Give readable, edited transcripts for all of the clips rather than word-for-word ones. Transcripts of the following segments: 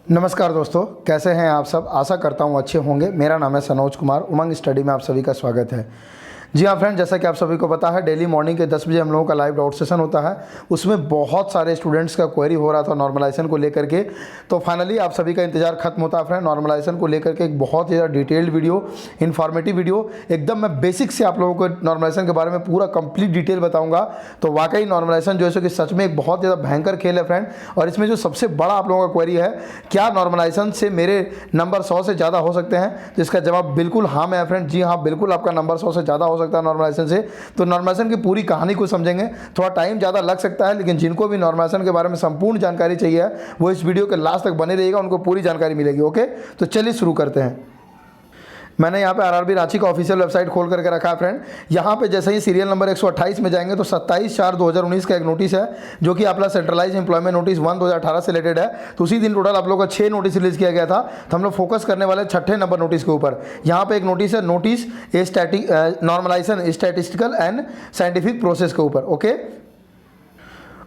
नमस्कार दोस्तों, कैसे हैं आप सब। आशा करता हूं अच्छे होंगे। मेरा नाम है सनोज कुमार। उमंग स्टडी में आप सभी का स्वागत है। जी हाँ फ्रेंड, जैसा कि आप सभी को पता है, डेली मॉर्निंग के 10 बजे हम लोगों का लाइव डाउट सेशन होता है। उसमें बहुत सारे स्टूडेंट्स का क्वेरी हो रहा था नॉर्मलाइजेशन को लेकर के। तो फाइनली आप सभी का इंतजार खत्म होता है फ्रेंड। नॉर्मलाइजेशन को लेकर के एक बहुत ही ज़्यादा डिटेल्ड वीडियो, इन्फॉर्मेटिव वीडियो, एकदम मैं बेसिक से आप लोगों को नॉर्मलाइजेशन के बारे में पूरा कंप्लीट डिटेल बताऊंगा। तो वाकई नॉर्मलाइजेशन जो है कि सच में एक बहुत ज़्यादा भयंकर खेल है फ्रेंड। और इसमें जो सबसे बड़ा आप लोगों का क्वेरी है, क्या नॉर्मलाइजेशन से मेरे नंबर 100 से ज़्यादा हो सकते हैं, जिसका जवाब बिल्कुल हाँ में है फ्रेंड। जी हाँ, बिल्कुल आपका नंबर 100 से ज़्यादा हो सकता है नॉर्मलाइजेशन से। तो नॉर्मलाइजेशन की पूरी कहानी को समझेंगे। थोड़ा टाइम ज़्यादा लग सकता है, लेकिन जिनको भी नॉर्मलाइजेशन के बारे में संपूर्ण जानकारी चाहिए वो इस वीडियो के लास्ट तक बने रहिएगा, उनको पूरी जानकारी मिलेगी। ओके, तो चलिए शुरू करते हैं। मैंने यहाँ पे आरआरबी रांची का ऑफिशियल वेबसाइट खोल करके रखा है फ्रेंड। यहाँ पे जैसे ही सीरियल नंबर 128 में जाएंगे तो 27/4/2019 का एक नोटिस है, जो कि आपका सेंट्रलाइज एम्प्लॉयमेंट नोटिस 1/2018 से रिलेटेड है। तो उसी दिन टोटल आप लोगों का 6 नोटिस रिलीज किया गया था। तो हम लोग फोकस करने वाले 6ठे नंबर नोटिस के ऊपर। यहाँ पे एक नोटिस है, notice normalisation statistical and scientific process के ऊपर। ओके,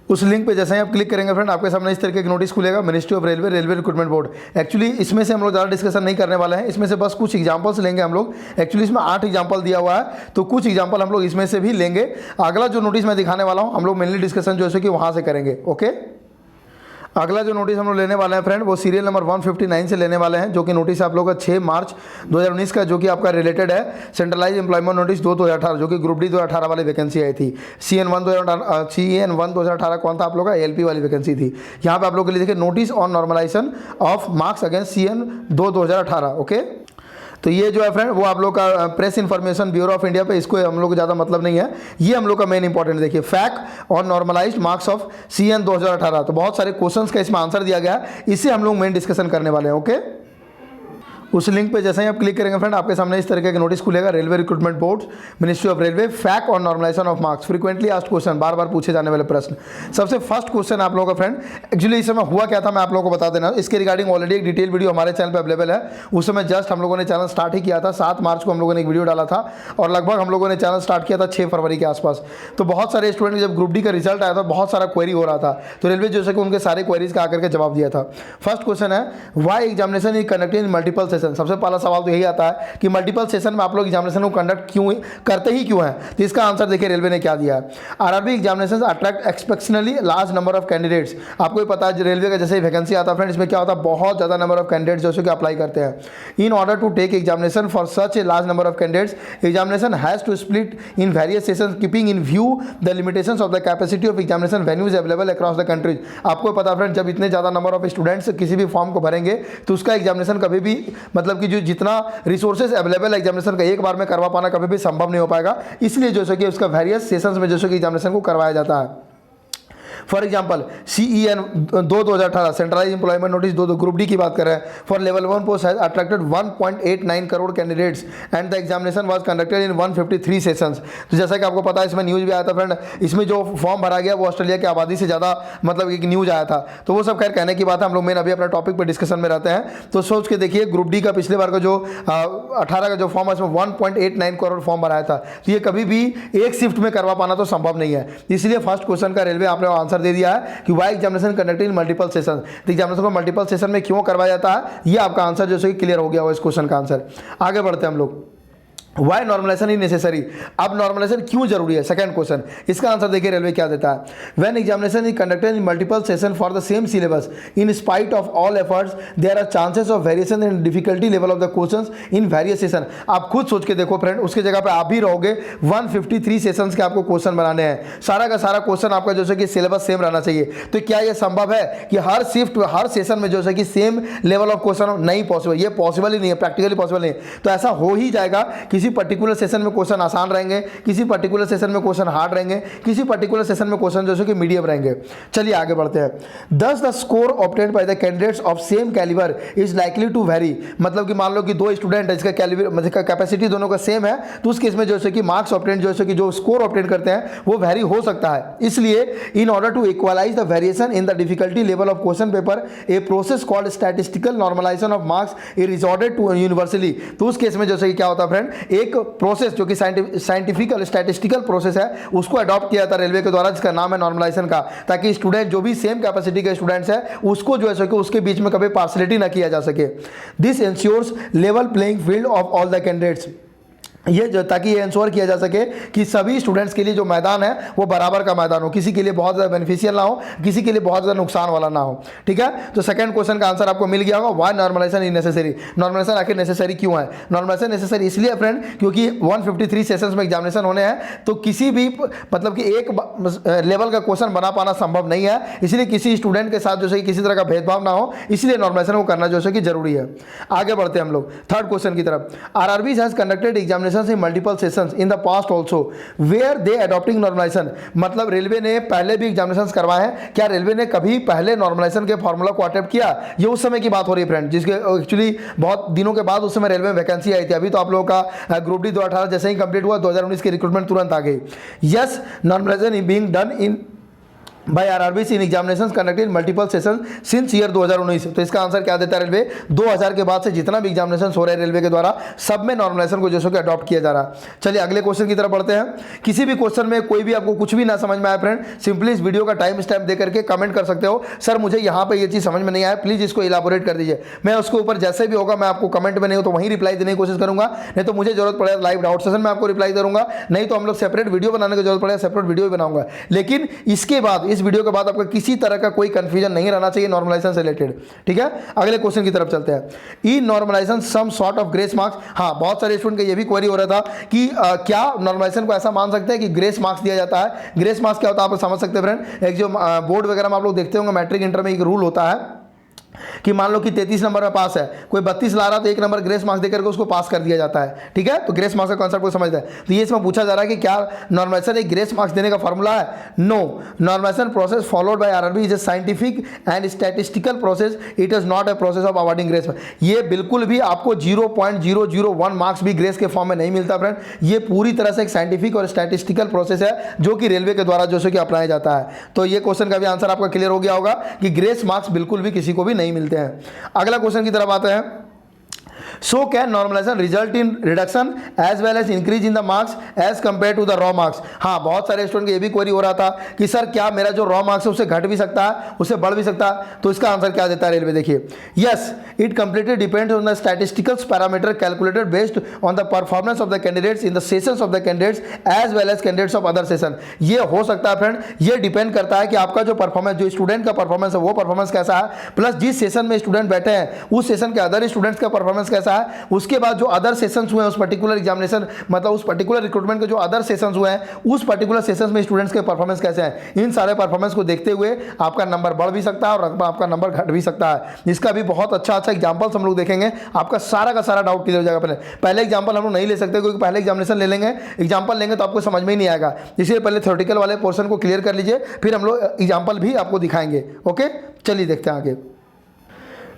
उस लिंक पे जैसे ही आप क्लिक करेंगे फ्रेंड, आपके सामने इस तरीके की नोटिस खुलेगा, ministry of railway, railway recruitment board. Actually इसमें से हम लोग ज़्यादा डिस्कशन नहीं करने वाले हैं, इसमें से बस कुछ एग्जांपल्स लेंगे हम लोग। एक्चुअली इसमें 8 एग्जांपल दिया हुआ है, तो कुछ एग्जांपल हम लोग इसमें से भी लेंगे। अगला जो नोटिस मैं दिखाने वाला हूँ, हम लोग मेनली डिस्कशन जो है कि वहाँ से करेंगे। ओके, अगला जो नोटिस हम लोग लेने वाले हैं फ्रेंड, वो सीरियल नंबर 159 से लेने वाले हैं, जो कि नोटिस आप लोगों का 6 मार्च 2019 का, जो कि आपका रिलेटेड है सेंट्रलाइज एम्प्लॉयमेंट नोटिस 2/2018, जो कि ग्रुप डी 2018 वाली वैकेंसी आई थी। CN1 2018 कौन था आप लोग का? ALP वाली वैकेंसी थी। यहाँ पे आप लोग के लिए देखिए, notice on normalisation of marks against CN2 2018। Okay, तो ये जो है फ्रेंड, वो आप लोग का Press Information Bureau of India पे, इसको हम लोग को ज़्यादा मतलब नहीं है। ये हम लोग का मेन इंपॉर्टेंट देखिए, fact on normalised marks of CN 2018। तो बहुत सारे क्वेश्चंस का इसमें आंसर दिया गया है, इससे हम लोग मेन डिस्कशन करने वाले हैं। ओके, उस लिंक पे जैसे ही आप क्लिक करेंगे फ्रेंड, आपके सामने इस तरीके का नोटिस खुलेगा, railway recruitment board, ministry of railway, fact on normalisation of marks, frequently asked question, बार बार पूछे जाने वाले प्रश्न। सबसे फर्स्ट क्वेश्चन आप लोगों का फ्रेंड, एक्चुअली इस समय हुआ क्या था मैं आप लोगों को बता देना। इसके रिगार्डिंग ऑलरेडी एक डिटेल वीडियो हमारे चैनल पर अवेलेबल है। उस समय जस्ट हम लोगों ने चैनल स्टार्ट ही किया था, 7 मार्च को हम लोगों ने एक वीडियो डाला था, और लगभग हम लोगों ने चैनल स्टार्ट किया था 6 फरवरी के आसपास। तो बहुत सारे स्टूडेंट, जब ग्रुप डी का रिजल्ट आया था, बहुत सारा क्वेरी हो रहा था, तो रेलवे जो है कि उनके सारे क्वेरीज का आकर के जवाब दिया था। फर्स्ट क्वेश्चन है, why examination is conducted in multiple session. सबसे पहला सवाल तो यही आता है कि मल्टीपल सेशन में आप लोग एग्जामिनेशन को कंडक्ट क्यों करते ही क्यों हैं। तो इसका आंसर देखिए रेलवे ने क्या दिया है। RRB examination attract exceptionally large number of candidates. आपको पता है रेलवे का जैसे ही वैकेंसी आता है फ्रेंड, इसमें क्या होता है, बहुत ज़्यादा नंबर ऑफ कैंडिडेट्स जो कि अप्लाई करते हैं। In order to take examination for such a large number of candidates, examination has to split in various sessions keeping in view the limitations of the capacity of examination venues available across the countries. आपको पता है friend, जब इतने ज़्यादा number of students किसी भी form को भरेंगे, तो उसका एग्जामिनेशन कभी भी, मतलब कि जो जितना रिसोर्सेज अवेलेबल एग्जामिनेशन का एक बार में करवा पाना कभी भी संभव नहीं हो पाएगा। इसलिए जो है कि उसका वेरियस सेशंस में जो कि एग्जामिनेशन को करवाया जाता है। For example CEN 2/2018 centralise employment notice 2 group D की बात कर रहे हैं, for level 1 post has attracted 1.89 crore candidates and the examination was conducted in 153 sessions. तो जैसा कि आपको पता है, इसमें न्यूज़ भी आया था फ्रेंड, इसमें जो फॉर्म भरा गया वो ऑस्ट्रेलिया की आबादी से ज़्यादा, मतलब एक न्यूज़ आया था। तो वो सब खैर कहने की बात है, हम लोग मेन अभी अपने टॉपिक पर डिस्कशन में रहते हैं। तो सोच के देखिए, ग्रुप डी का पिछले बार का जो 18 का जो फॉर्म है, इसमें 1.89 करोड़ फॉर्म भराया था। तो ये कभी भी एक शिफ्ट में करवा पाना तो संभव नहीं है। इसलिए फर्स्ट क्वेश्चन का रेलवे आपने आंसर दे दिया है कि why examination conducted in multiple session. तो एग्जामिनेशन को मल्टीपल सेशन में क्यों करवाया जाता है, ये आपका आंसर जो है क्लियर हो गया हो इस क्वेश्चन का आंसर। आगे बढ़ते हैं हम लोग। Why normalisation is necessary. अब नॉर्मलाइजेशन क्यों जरूरी है, सेकंड क्वेश्चन। इसका आंसर देखिए रेलवे क्या देता है। When examination is conducted in multiple session for the same syllabus, in spite of all efforts there are chances of variation in difficulty level of the questions in various session. आप खुद सोच के देखो friend, उसके जगह पे आप भी रहोगे, 153 सेशंस के आपको क्वेश्चन बनाने हैं, सारा का सारा क्वेश्चन आपका जो है कि सिलेबस सेम रहना चाहिए। तो क्या ये संभव है कि हर शिफ्ट हर सेशन में जो है कि सेम लेवल ऑफ क्वेश्चन? नहीं पॉसिबल, ये पॉसिबल ही नहीं है, प्रैक्टिकली पॉसिबल नहीं है। तो ऐसा हो ही जाएगा, किसी पर्टिकुलर सेशन में क्वेश्चन आसान रहेंगे, किसी पर्टिकुलर सेशन में क्वेश्चन हार्ड रहेंगे, किसी पर्टिकुलर सेशन में क्वेश्चन जो है कि मीडियम रहेंगे। चलिए आगे बढ़ते हैं। Thus the score obtained by the candidates of same calibre is likely to vary. मतलब कि मान लो कि 2 स्टूडेंट है, इसका कैलिबर मतलब का कैपेसिटी दोनों का सेम है, तो उस केस में जो है कि मार्क्स ऑब्टेन्ड जो है कि जो स्कोर ऑब्टेन करते हैं वो वेरी हो सकता है। इसलिए in order to equalise the variation in the difficulty level of question paper, a process called statistical normalisation of marks is resorted to universally. तो उस केस में जैसे कि क्या होता है फ्रेंड, एक प्रोसेस जो कि साइंटिफिक और स्टैटिस्टिकल प्रोसेस है उसको अडॉप्ट किया था रेलवे के द्वारा, जिसका नाम है नॉर्मलाइजेशन का, ताकि स्टूडेंट जो भी सेम कैपेसिटी के स्टूडेंट्स है उसको जो है सके उसके बीच में कभी पार्सलिटी ना किया जा सके। This ensures level playing field of all the candidates, ये जो ताकि ये इंश्योर किया जा सके कि सभी स्टूडेंट्स के लिए जो मैदान है वो बराबर का मैदान हो, किसी के लिए बहुत ज़्यादा बेनिफिशियल ना हो, किसी के लिए बहुत ज़्यादा नुकसान वाला ना हो। ठीक है, तो सेकंड क्वेश्चन का आंसर आपको मिल गया होगा, why normalisation is necessary. Normalisation आखिर नेसेसरी क्यों है? नॉर्मलाइजेशन नेसेसरी इसलिए फ्रेंड क्योंकि 153 सेशंस में एग्जामिनेशन होने हैं, तो किसी भी मतलब कि एक लेवल का क्वेश्चन बना पाना संभव नहीं है, इसलिए किसी स्टूडेंट के साथ जो है किसी तरह का भेदभाव ना हो, इसलिए नॉर्मलाइजेशन को करना जो है कि जरूरी है। आगे बढ़ते हैं हम लोग थर्ड क्वेश्चन की तरफ। RRB has conducted examination in multiple sessions in the past also were they adopting normalisation, मतलब रेलवे ने पहले भी एग्जामिनेशन करवाए हैं, क्या रेलवे ने कभी पहले नॉर्मलाइजेशन के फॉर्मूला को अटेम्प्ट किया? ये उस समय की बात हो रही है फ्रेंड, जिसके एक्चुअली बहुत दिनों के बाद उस समय रेलवे में वैकेंसी आई थी। अभी तो आप लोगों का ग्रुप डी 2018 जैसे ही कंप्लीट हुआ 2019 की रिक्रूटमेंट तुरंत आ गई। Yes, normalisation is being done in by RRB in examinations conducted multiple session since year 2019। तो इसका आंसर क्या देता है रेलवे? 2000 के बाद से जितना भी एग्जामिनेशन हो रहे हैं रेलवे के द्वारा सब में नॉर्मलाइजेशन को जैसे कि अडॉप्ट किया जा रहा है। चलिए अगले क्वेश्चन की तरफ बढ़ते हैं। किसी भी क्वेश्चन में कोई भी आपको कुछ भी ना समझ में आए फ्रेंड, सिंपली इस वीडियो का टाइम स्टैम्प दे करके कमेंट कर सकते हो, सर मुझे यहाँ पे ये चीज़ समझ में नहीं आया, प्लीज़ इसको इलाबोरेट कर दीजिए। मैं उसके ऊपर जैसे भी होगा मैं आपको कमेंट में नहीं हो तो वहीं रिप्लाई देने की कोशिश करूंगा, नहीं तो मुझे जरूरत पड़े लाइव डाउट सेशन में आपको रिप्लाई करूंगा, नहीं तो हम लोग सेपरेट वीडियो बनाने की जरूरत पड़े सेपरेट वीडियो बनाऊंगा। लेकिन इसके बाद इस वीडियो के बाद आपका किसी तरह का कोई कंफ्यूजन नहीं रहना चाहिए नॉर्मलाइजेशन से रिलेटेड। ठीक है, अगले क्वेश्चन की तरफ चलते हैं। ई normalisation some sort of grace marks. हाँ, बहुत सारे स्टूडेंट का ये भी क्वेरी हो रहा था कि क्या नॉर्मलाइजेशन को ऐसा मान सकते हैं कि ग्रेस मार्क्स दिया जाता है? ग्रेस मार्क्स क्या होता है आप समझ सकते हैं फ्रेंड। एक जो बोर्ड वगैरह में आप लोग देखते होंगे मैट्रिक इंटर में एक रूल होता है कि मान लो कि 33 नंबर में पास है, कोई 32 ला रहा तो 1 नंबर ग्रेस मार्क्स देकर के उसको पास कर दिया जाता है। ठीक है, तो ग्रेस मार्क्स का कॉन्सेप्ट को समझते हैं। तो ये इसमें पूछा जा रहा है कि क्या नॉर्मलाइजेशन एक ग्रेस मार्क्स देने का फॉर्मूला है? No, normalisation process followed by RRB is a scientific and statistical process, it is not a process of awarding grace. ये बिल्कुल भी आपको 0.001 मार्क्स भी ग्रेस के फॉर्म में नहीं मिलता फ्रेंड। ये पूरी तरह से एक साइंटिफिक और स्टैटिस्टिकल प्रोसेस है जो कि रेलवे के द्वारा जो कि अपनाया जाता है। तो ये क्वेश्चन का भी आंसर आपका क्लियर हो गया होगा कि ग्रेस मार्क्स बिल्कुल भी किसी को भी नहीं मिलते हैं। अगला क्वेश्चन की तरफ आते हैं। So can normalization result in reduction as well as increase in the marks as compared to the raw marks? हाँ, बहुत सारे स्टूडेंट को ये भी क्वेरी हो रहा था कि सर क्या मेरा जो रॉ मार्क्स है उससे घट भी सकता है, उससे बढ़ भी सकता है? तो इसका आंसर क्या देता है रेलवे? देखिए, yes, it completely depends on the statistical parameter calculated based on the performance of the candidates in the sessions of the candidates as well as candidates of other session. ये हो सकता है friend, ये depend करता है कि आपका जो परफॉर्मेंस, जो स्टूडेंट का परफॉर्मेंस है वो परफॉर्मेंस कैसा है, प्लस जिस सेशन में स्टूडेंट बैठे हैं उस सेशन के अदर स्टूडेंट्स का परफॉर्मेंस कैसा है, उसके बाद जो अदर सेशंस हुए हैं उस पर्टिकुलर एग्जामिनेशन मतलब उस पर्टिकुलर रिक्रूटमेंट के जो अदर सेशंस हुए हैं उस पर्टिकुलर सेशंस में स्टूडेंट्स के परफॉर्मेंस कैसे हैं, इन सारे परफॉर्मेंस को देखते हुए आपका नंबर बढ़ भी सकता है और आपका नंबर घट भी सकता है। इसका भी बहुत अच्छा एग्जांपल्स हम लोग देखेंगे, आपका सारा का सारा डाउट क्लियर हो जाएगा। पहले एग्जांपल हम लोग नहीं ले सकते क्योंकि पहले एग्जामिनेशन ले लेंगे, एग्जांपल लेंगे तो आपको समझ में ही नहीं आएगा, इसलिए पहले थ्योरेटिकल वाले पोर्शन को क्लियर कर लीजिए, फिर हम लोग एग्जाम्पल भी आपको दिखाएंगे। ओके, चलिए देखते हैं आगे।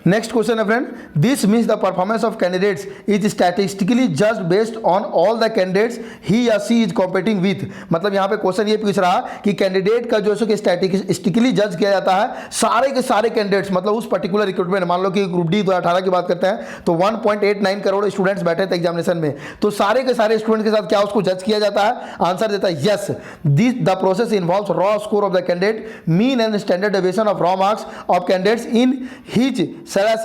नेक्स्ट क्वेश्चन है friend, this means the performance of candidates is statistically judged based on all the candidates he या सी इज कॉम्पिटिंग विथ। मतलब यहाँ पे क्वेश्चन ये पूछ रहा कि कैंडिडेट का जो है स्टैटिस्टिकली जज किया जाता है सारे के सारे कैंडिडेट्स, मतलब उस पर्टिकुलर रिक्रूटमेंट, मान लो कि ग्रुप डी 2018 की बात करते हैं तो 1.89 करोड़ स्टूडेंट्स बैठे थे एग्जामिनेशन में, तो सारे के सारे स्टूडेंट के साथ क्या उसको जज किया जाता है? आंसर देता है yes, this the process involves raw score of the candidate, mean and standard deviation of raw marks of candidates in his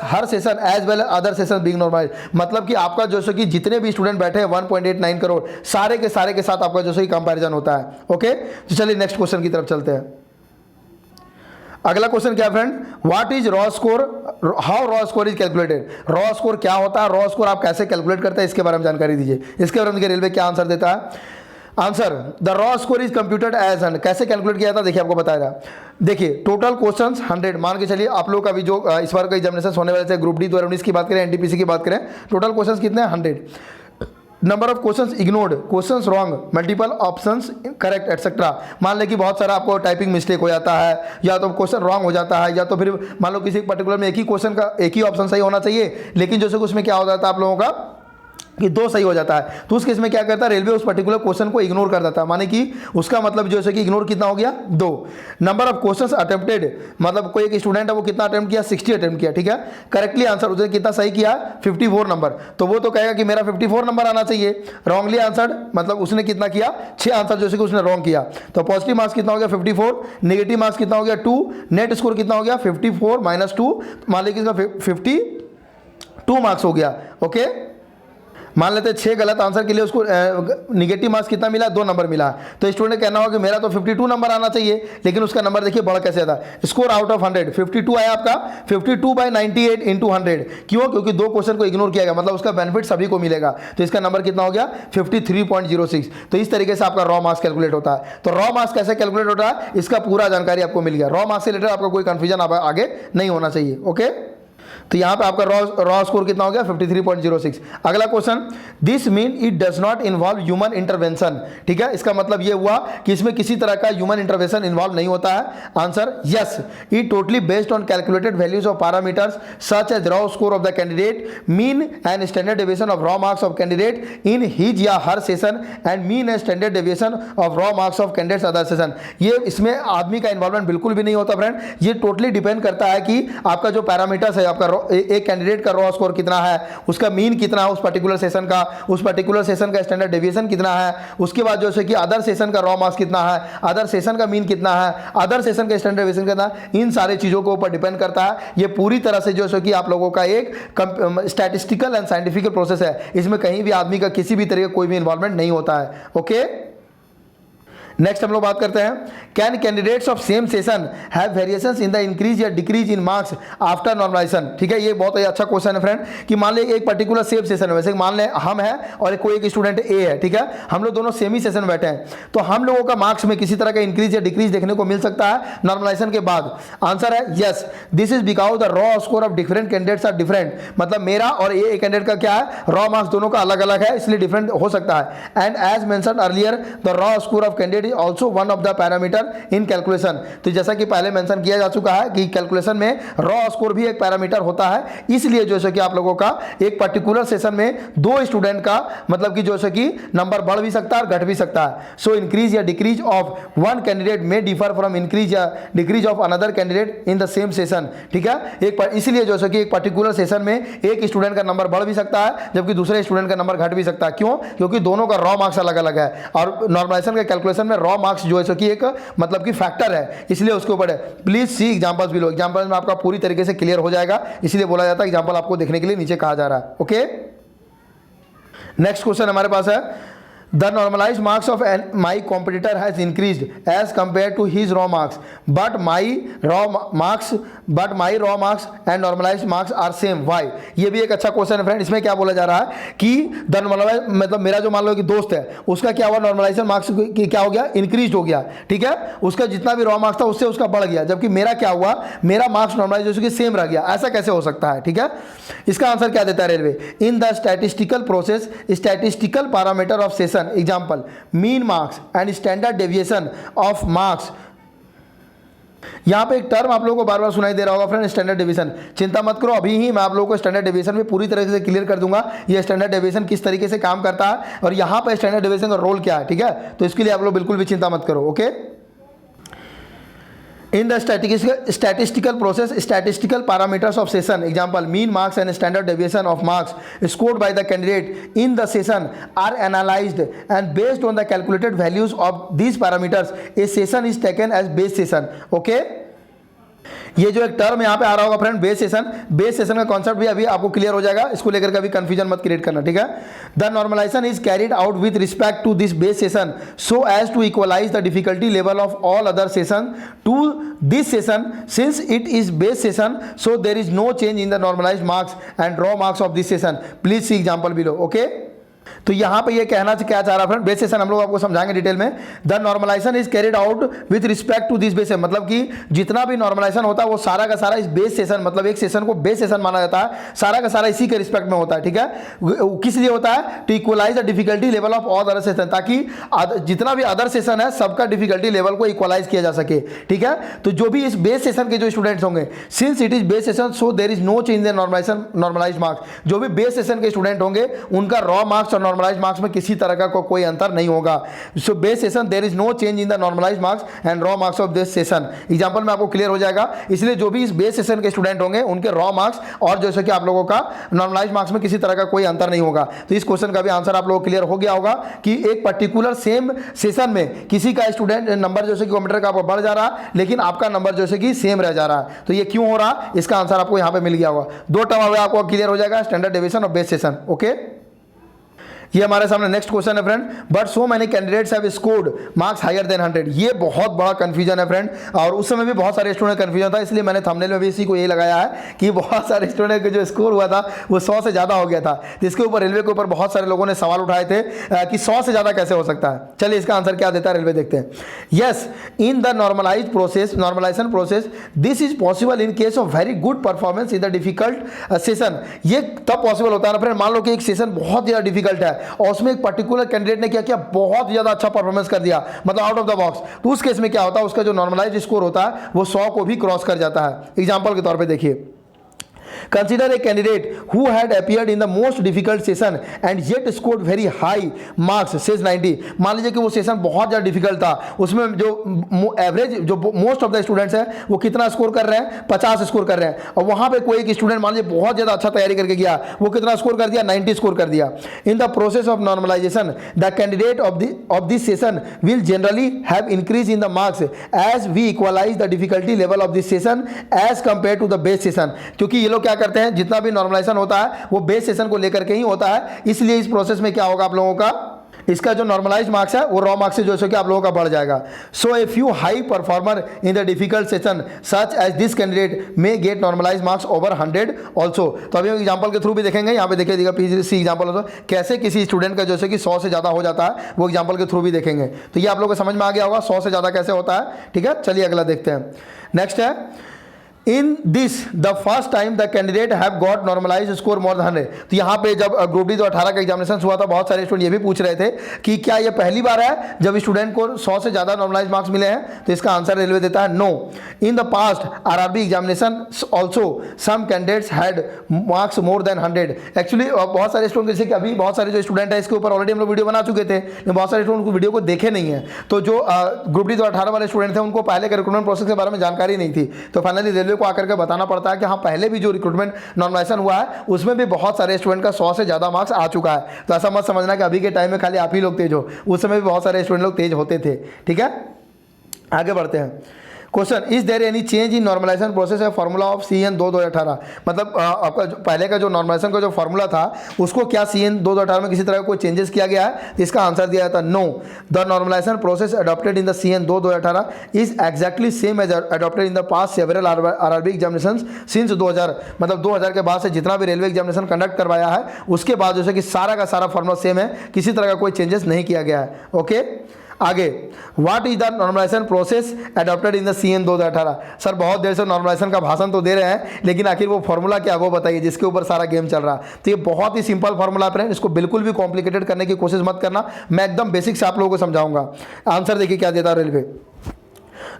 her session as well other session being normalise. मतलब कि आपका जो कि जितने भी स्टूडेंट बैठे हैं 1.89 करोड़ सारे के साथ आपका जो कि कंपैरिजन होता है। ओके, तो चलिए नेक्स्ट क्वेश्चन की तरफ चलते हैं। अगला क्वेश्चन क्या friend, what is raw score, how raw score is calculated. Raw score क्या होता है, रॉ स्कोर आप कैसे कैलकुलेट करते हैं, इसके बारे में जानकारी दीजिए। इसके बारे में रेलवे क्या आंसर देता है? Answer, the raw score is computed as an, कैसे कैलकुलेट किया था देखिए आपको बताया। देखिए, टोटल क्वेश्चंस 100 मान के चलिए, आप लोग का भी जो इस बार का एग्जामिनेशन होने वाले थे ग्रुप डी 2019 की बात करें, एनटीपीसी की बात करें, टोटल क्वेश्चंस कितने हैं? 100। Number of questions ignored, questions wrong, multiple options correct etcetera. मान लें कि बहुत सारा आपको टाइपिंग मिस्टेक हो जाता है, या तो क्वेश्चन रॉन्ग हो जाता है, या तो फिर मान लो किसी पर्टिकुलर में एक ही क्वेश्चन का एक ही ऑप्शन सही होना चाहिए, लेकिन जो उसमें क्या हो जाता है आप लोगों का कि 2 सही हो जाता है, तो उस केस में क्या करता है, रेलवे उस पर्टिकुलर क्वेश्चन को इग्नोर कर देता है, माने कि उसका मतलब जो है कि इग्नोर कितना हो गया, 2। नंबर ऑफ क्वेश्चंस अटेम्प्टेड, मतलब कोई एक स्टूडेंट है वो कितना अटेम्प्ट किया, 60 अटेम्प्ट किया, ठीक है। करेक्टली आंसर उसने कितना सही किया, 54 नंबर, तो वो तो कहेगा कि मेरा 54 नंबर आना चाहिए। रॉन्गली आंसर्ड, मतलब उसने कितना किया, 6 आंसर जो है कि उसने रॉन्ग किया, तो पॉजिटिव मार्क्स कितना हो गया 54, नेगेटिव मार्क्स कितना हो गया 2, नेट स्कोर कितना हो गया 54 - 2, मान लीजिए इसका 52 मार्क्स हो गया, ओके। मान लेते हैं 6 गलत आंसर के लिए उसको निगेटिव मार्क्स कितना मिला, 2 नंबर मिला, तो स्टूडेंट कहना होगा कि मेरा तो 52 नंबर आना चाहिए, लेकिन उसका नंबर देखिए बड़ा कैसे था, स्कोर आउट ऑफ 100 52 आया आपका, 52/98 × 100, क्यों, क्योंकि 2 क्वेश्चन को इग्नोर किया गया, मतलब उसका बेनिफिट सभी को मिलेगा, तो इसका नंबर कितना हो गया 53.06। तो इस तरीके से आपका रॉ मार्क्स कैलकुलेट होता है। तो रॉ मार्क्स कैसे कैलकुलेट होता है, इसका पूरा जानकारी आपको मिल गया। रॉ मार्क्स से रिलेटेड आपका कोई कंफ्यूजन आगे नहीं होना चाहिए, ओके। तो यहां पे आपका रॉ स्कोर कितना हो गया 53.06। अगला question, this mean it does not involve human intervention, ठीक है। इसका मतलब ये हुआ कि इसमें किसी तरह का ह्यूमन इंटरवेंशन इन्वॉल्व नहीं होता है। Answer yes, it totally based on calculated values of parameters such as raw score of the candidate, mean and standard deviation of raw marks of candidate in his या her session, and mean and standard deviation of raw marks of candidates other session. ये इसमें आदमी का involvement बिल्कुल भी नहीं होता friend, ये टोटली डिपेंड करता है कि आपका जो पैरामीटर्स है, आपका एक कैंडिडेट का रॉ स्कोर कितना है, उसका मीन कितना है उस पर्टिकुलर सेशन का, उस पर्टिकुलर सेशन का स्टैंडर्ड डेविएशन कितना है, उसके बाद जो है कि अदर सेशन का रॉ मार्क्स कितना है, अदर सेशन का मीन कितना है, अदर सेशन का स्टैंडर्ड डेविएशन कितना है, इन सारे चीजों के ऊपर डिपेंड करता है। ये पूरी तरह से जो है कि आप लोगों का एक स्टैटिस्टिकल एंड साइंटिफिक प्रोसेस है, इसमें कहीं भी आदमी का किसी भी तरह का कोई भी इन्वॉल्वमेंट नहीं होता है, ओके। नेक्स्ट हम लोग बात करते हैं, can candidates of same session have variations in the increase या decrease in marks after normalisation, ठीक है। ये बहुत ही अच्छा क्वेश्चन है फ्रेंड, कि मान ले एक पर्टिकुलर सेम सेशन है, वैसे मान ले हम हैं और कोई एक स्टूडेंट ए है, ठीक है, हम लोग दोनों सेम ही सेशन में बैठे हैं, तो हम लोगों का मार्क्स में किसी तरह का इंक्रीज या डिक्रीज देखने को मिल सकता है नॉर्मलाइजेशन के बाद। आंसर है yes, this is because the raw score of different candidates are different, मतलब मेरा और ए कैंडिडेट का क्या है, रॉ मार्क्स दोनों का अलग अलग है, इसलिए डिफरेंट हो सकता है। And as mentioned earlier the raw score of candidate is also one of the parameter in calculation. तो जैसा कि पहले मेंशन किया जा चुका है कि कैलकुलेशन में रॉ स्कोर भी एक पैरामीटर होता है, इसलिए जो है कि आप लोगों का एक पर्टिकुलर सेशन में 2 स्टूडेंट का मतलब कि जो है कि नंबर बढ़ भी सकता है और घट भी सकता है। सो इंक्रीज या डिक्रीज ऑफ वन कैंडिडेट में डिफर फ्रॉम इंक्रीज या decrease of another candidate in the same session, ठीक है। इसलिए जो है कि एक पर्टिकुलर सेशन में एक स्टूडेंट का नंबर बढ़ भी सकता है जबकि दूसरे स्टूडेंट का नंबर घट भी सकता है। क्यों, क्योंकि दोनों का रॉ मार्क्स अलग अलग है, और नॉर्मलाइजेशन के कैलकुलेशन में रॉ मार्क्स जो है कि एक मतलब कि फैक्टर है, इसलिए उसके ऊपर है। Please see examples below, examples में आपका पूरी तरीके से क्लियर हो जाएगा, इसलिए बोला जाता है एग्जांपल आपको देखने के लिए नीचे कहा जा रहा है, ओके। नेक्स्ट क्वेश्चन हमारे पास है, the normalized marks of my competitor has increased as compared to his raw marks, but my raw marks and normalized marks are same. Why? ये भी एक अच्छा क्वेश्चन है फ्रेंड। इसमें क्या बोला जा रहा है कि the normalized मतलब मेरा जो मान लो कि दोस्त है उसका क्या हुआ, नॉर्मलाइजेशन मार्क्स क्या हो गया, इंक्रीज हो गया, ठीक है, उसका जितना भी रॉ मार्क्स था उससे उसका बढ़ गया, जबकि मेरा क्या हुआ, मेरा मार्क्स नॉर्मलाइजेशन के सेम रह गया। ऐसा कैसे हो सकता है, ठीक है। इसका आंसर क्या देता है railway, in the statistical process statistical parameter of session, example mean marks and standard deviation of marks. यहां पे एक टर्म आप लोगों को बार बार सुनाई दे रहा होगा फ्रेंड, स्टैंडर्ड डेविएशन। चिंता मत करो, अभी ही मैं आप लोगों को स्टैंडर्ड डेविएशन में पूरी तरीके से क्लियर कर दूंगा, ये स्टैंडर्ड डेविएशन किस तरीके से काम करता है और यहां पे स्टैंडर्ड डेविएशन का रोल क्या है, ठीक है। तो इसके लिए आप लोग बिल्कुल भी चिंता मत करो, okay. In the statistical process, statistical parameters of session, example mean marks and standard deviation of marks scored by the candidate in the session are analyzed, and based on the calculated values of these parameters, a session is taken as base session, okay। ये जो एक term यहाँ पे आ रहा होगा friend, base session का concept भी अभी आपको क्लियर हो जाएगा, इसको लेकर कभी कंफ्यूजन मत क्रिएट करना, ठीक है। The normalisation is carried out with respect to this base session so as to equalise the difficulty level of all other session to this session, since it is base session so there is no change in the normalised marks and raw marks of this session. Please see example below, okay. तो यहाँ पे ये कहना क्या चाह रहा है friend, base session हम लोग आपको समझाएंगे डिटेल में। The normalisation is carried out with respect to this base, मतलब कि जितना भी नॉर्मलाइजेशन होता है वो सारा का सारा इस बेस सेशन, मतलब एक सेशन को बेस सेशन माना जाता है, सारा का सारा इसी के रिस्पेक्ट में होता है। ठीक है, किस लिए होता है? To equalise the difficulty level of all other session, ताकि जितना भी अदर सेशन है सबका डिफिकल्टी लेवल को इक्वलाइज किया जा सके। ठीक है, तो जो भी इस बेस सेशन के जो स्टूडेंट्स होंगे, since it is base session so there is no change in normalise marks, जो भी बेस सेशन के स्टूडेंट होंगे उनका रॉ मार्क्स और नॉर्मलाइज मार्क्स में किसी तरह का कोई अंतर नहीं होगा। So base session there is no change in the normalise marks and raw marks of this session. Example में आपको क्लियर हो जाएगा, इसलिए जो भी इस बेस सेशन के स्टूडेंट होंगे उनके रॉ मार्क्स और जैसे कि आप लोगों का नॉर्मलाइज मार्क्स में किसी तरह का कोई अंतर नहीं होगा। तो इस क्वेश्चन का भी आंसर आप लोगों को क्लियर हो गया होगा कि एक पर्टिकुलर सेम सेशन में किसी का स्टूडेंट नंबर जैसे कि कंप्यूटर का आपका बढ़ जा रहा है लेकिन आपका नंबर जैसे कि सेम रह जा रहा है। तो ये क्यों हो रहा, इसका आंसर आपको यहां पे मिल गया होगा। दो टर्म हुए, आपको क्लियर हो जाएगा, स्टैंडर्ड डेविएशन और बेस सेशन। ओके, ये हमारे सामने नेक्स्ट क्वेश्चन है friend, but so many candidates have scored marks higher than 100। ये बहुत बड़ा कंफ्यूजन है फ्रेंड, और उस समय भी बहुत सारे स्टूडेंट कंफ्यूजन था, इसलिए मैंने थंबनेल में भी इसी को ये लगाया है कि बहुत सारे स्टूडेंट का जो स्कोर हुआ था वो 100 से ज़्यादा हो गया था। इसके ऊपर रेलवे के ऊपर बहुत सारे लोगों ने सवाल उठाए थे कि 100 से ज़्यादा कैसे हो सकता है। चलिए इसका आंसर क्या देता है रेलवे, देखते हैं। Yes, in the normalisation process this is possible in case of very good performance in the difficult session. ये तब पॉसिबल होता है ना फ्रेंड, मान लो कि एक सेशन बहुत ज़्यादा डिफिकल्ट है और उसमें एक पर्टिकुलर कैंडिडेट ने क्या किया, बहुत ज्यादा अच्छा परफॉर्मेंस कर दिया, मतलब आउट ऑफ द बॉक्स, तो उस केस में क्या होता है, उसका जो नॉर्मलाइज्ड स्कोर होता है वो 100 को भी क्रॉस कर जाता है। एग्जांपल के तौर पे देखिए, consider a candidate who had appeared in the most difficult session and yet scored very high marks says 90। मान लीजिए कि वो सेशन बहुत ज़्यादा डिफिकल्ट था, उसमें जो एवरेज जो मोस्ट ऑफ द स्टूडेंट्स हैं वो कितना स्कोर कर रहे हैं, 50 स्कोर कर रहे हैं, और वहाँ पे कोई एक स्टूडेंट मान लीजिए बहुत ज़्यादा अच्छा तैयारी करके गया, वो कितना स्कोर कर दिया, 90 स्कोर कर दिया। In the process of normalisation the candidate of this session will generally have increase in the marks as we equalise the difficulty level of this session as compare to the base session. क्योंकि ये लोग क्या करते हैं, जितना भी normalisation होता है वो बेस सेशन को लेकर के ही होता है, इसलिए इस प्रोसेस में क्या होगा आप लोगों का, इसका जो नॉर्मलाइज मार्क्स है वो रॉ मार्क्स से जो है कि आप लोगों का बढ़ जाएगा। So a few high performer in the difficult session such as this candidate may get normalise marks over 100 also. तो अभी हम एग्जांपल के थ्रू भी देखेंगे, यहाँ पे देखिएगा पीसी एग्जांपल हो कैसे किसी स्टूडेंट का जैसे कि 100 से ज़्यादा हो जाता है, वो एग्जांपल के थ्रू भी देखेंगे। तो ये आप लोगों को समझ में आ गया होगा 100 से ज़्यादा कैसे होता है। ठीक है, चलिए अगला देखते हैं। नेक्स्ट है, in this the first time the candidate have got normalise score more than 100। तो यहाँ पे जब ग्रुप डी 2018 का एग्जामिनेशन हुआ था, बहुत सारे स्टूडेंट ये भी पूछ रहे थे कि क्या ये पहली बार है जब स्टूडेंट को 100 से ज़्यादा नॉर्मलाइज मार्क्स मिले हैं। तो इसका आंसर रेलवे देता है no. In the past RRB examination also some candidates had marks more than 100। Actually बहुत सारे स्टूडेंट, जैसे कि अभी बहुत सारे जो स्टूडेंट है इसके ऊपर ऑलरेडी हम लोग वीडियो बना चुके थे, लेकिन बहुत सारे स्टूडेंट वीडियो को देखे नहीं है। तो जो ग्रुप डी 2018 वाले स्टूडेंट थे उनको पहले के रिक्रूटमेंट प्रोसेस के बारे में जानकारी नहीं थी, तो फाइनली रेलवे को आकर के बताना पड़ता है कि हाँ पहले भी जो रिक्रूटमेंट नॉर्मलाइजेशन हुआ है उसमें भी बहुत सारे स्टूडेंट का 100 से ज़्यादा मार्क्स आ चुका है। तो ऐसा मत समझना कि अभी के टाइम में खाली आप ही लोग तेज हो, उस समय भी बहुत सारे स्टूडेंट लोग तेज होते थे। ठीक है, आगे बढ़ते हैं। Question, is there any change in normalisation process है फॉर्मूला ऑफ CN 2018। मतलब आपका पहले का जो नॉर्मलाइजेशन का जो फॉर्मूला था उसको क्या CN 2018 में किसी तरह का कोई चेंजेस किया गया है। इसका आंसर दिया जाता no. The normalisation process adopted in the CN 2018 is exactly same as adopted in the past several RRB examination since 2000। मतलब 2000 के बाद से जितना भी रेलवे एग्जामिनेशन कंडक्ट करवाया है उसके बाद जैसे कि सारा का सारा फॉर्मूला सेम है, किसी तरह का कोई चेंजेस नहीं किया गया है। ओके, आगे, what is the normalisation process adopted in the CN 2018। Sir बहुत देर से नॉर्मलाइजेशन का भाषण तो दे रहे हैं, लेकिन आखिर वो फॉर्मूला क्या वो बताइए जिसके ऊपर सारा गेम चल रहा है। तो ये बहुत ही सिंपल फॉर्मूला है, इसको बिल्कुल भी कॉम्प्लिकेटेड करने की कोशिश मत करना, मैं एकदम बेसिक से आप लोगों को समझाऊंगा। आंसर देखिए क्या देता है railway.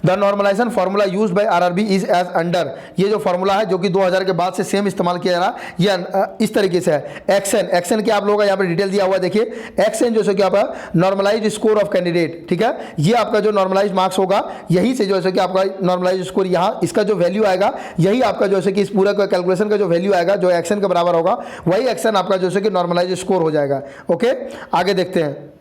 The normalisation formula use by RRB is as under. ये जो फार्मूला है जो कि 2000 के बाद से सेम इस्तेमाल किया जा रहा है, ये इस तरीके से है। एक्सएन क्या आप लोगों का यहाँ पे डिटेल दिया हुआ है, देखिए एक्सएन जो कि आपका नॉर्मलाइज स्कोर ऑफ कैंडिडेट। ठीक है, ये आपका जो नॉर्मलाइज मार्क्स होगा यही से जो है कि आपका नॉर्मलाइज स्कोर यहाँ इसका जो वैल्यू आएगा यही आपका जो है कि इस पूरा कैलकुलेशन का जो वैल्यू आएगा जो एक्सएन के बराबर होगा वही एक्सएन आपका जो है कि नॉर्मलाइज स्कोर हो जाएगा। ओके, आगे देखते हैं।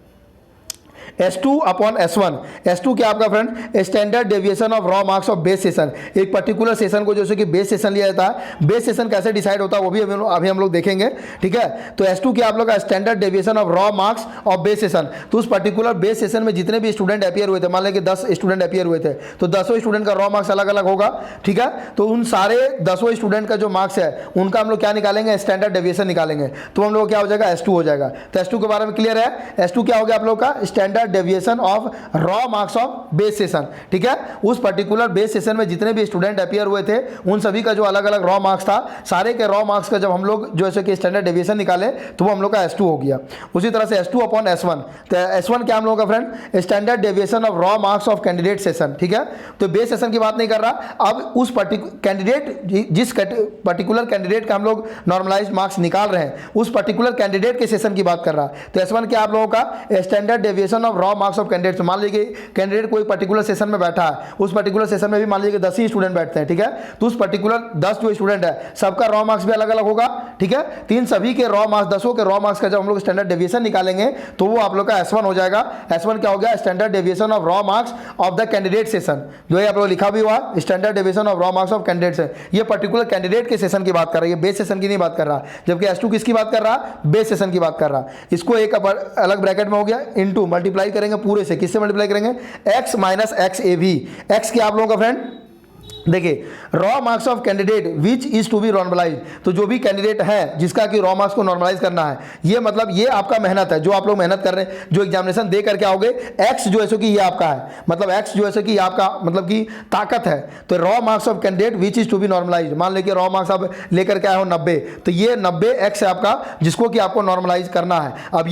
S2 upon S1। S2 क्या आपका friend, standard deviation of raw marks of base session. एक पर्टिकुलर सेशन को जैसे कि बेस सेशन लिया जाता है, बेस सेशन कैसे डिसाइड होता है वो भी अभी हम लोग देखेंगे, ठीक है। तो S2 क्या आप लोग का standard deviation of raw marks of base session. तो उस पर्टिकुलर बेस सेशन में जितने भी स्टूडेंट अपीयर हुए थे, मान लें कि 10 स्टूडेंट अपीयर हुए थे, तो 10 स्टूडेंट का रॉ मार्क्स अलग अलग होगा, ठीक है। तो उन सारे 10 स्टूडेंट का जो मार्क्स है उनका हम लोग क्या निकालेंगे, स्टैंडर्ड डेविएशन निकालेंगे। तो हम लोग क्या हो जाएगा, S2 हो जाएगा। तो S2 के बारे में क्लियर है। S2 क्या हो गया आप लोग का, standard deviation of raw marks of base session, ठीक है। उस पर्टिकुलर बेस सेशन में जितने भी स्टूडेंट अपीयर हुए थे उन सभी का जो अलग अलग रॉ मार्क्स था, सारे के रॉ मार्क्स का जब हम लोग जो है कि स्टैंडर्ड डेविएशन निकाले तो वो हम लोग का S2 हो गया। उसी तरह से S2 अपॉन S1। तो S1 क्या हम लोग का friend, standard deviation of raw marks of candidate session, ठीक है। तो बेस सेशन की बात नहीं कर रहा, अब उस कैंडिडेट जिस पर्टिकुलर कैंडिडेट का हम लोग नॉर्मलाइज्ड मार्क्स निकाल रहे हैं उस पर्टिकुलर कैंडिडेट के सेशन की बात कर रहा है। तो S1 क्या आप लोगों का, standard deviation of raw marks of candidate. मान लीजिए कैंडिडेट कोई पर्टिकुलर सेशन में बैठा है, उस पर्टिकुलर सेशन में भी मान लीजिए 10 ही स्टूडेंट बैठते हैं, ठीक है। तो उस पर्टिकुलर 10 जो स्टूडेंट है सबका रॉ मार्क्स भी अलग अलग होगा, ठीक है। तीन सभी के रॉ मार्क्स, 10 के रॉ मार्क्स का जब हम लोग स्टैंडर्ड डेविएशन निकालेंगे तो वो आप लोग का S1 हो जाएगा। S1 क्या हो गया, standard deviation of raw marks of the candidate session. जो है आप लोग लिखा भी हुआ, standard deviation of raw marks of candidate से, ये पर्टिकुलर कैंडिडेट के सेशन की बात कर रहा है, ये बेस सेशन की नहीं बात कर रहा। जबकि S2 किसकी बात कर रहा, बेस सेशन की बात कर रहा। इसको एक अलग ब्रैकेट में हो गया, इनटू मल्टीप्लाई करेंगे पूरे से, किससे मल्टीप्लाई करेंगे, x minus x A V. X क्या आप लोगों का फ्रेंड, देखिए raw marks of candidate which is to be normalize. तो जो भी कैंडिडेट है जिसका कि रॉ मार्क्स को नॉर्मलाइज करना है, ये मतलब ये आपका मेहनत है, जो आप लोग मेहनत कर रहे हैं, जो एग्जामिनेशन दे करके आओगे, एक्स जो है सो कि ये आपका है, मतलब एक्स जो है सो कि आपका मतलब कि ताकत है। तो raw marks of candidate which is to be normalize, मान लीजिए रॉ मार्क्स आप लेकर के आए हो 90, तो ये 90 एक्स है आपका, जिसको कि आपको नॉर्मलाइज करना है। अब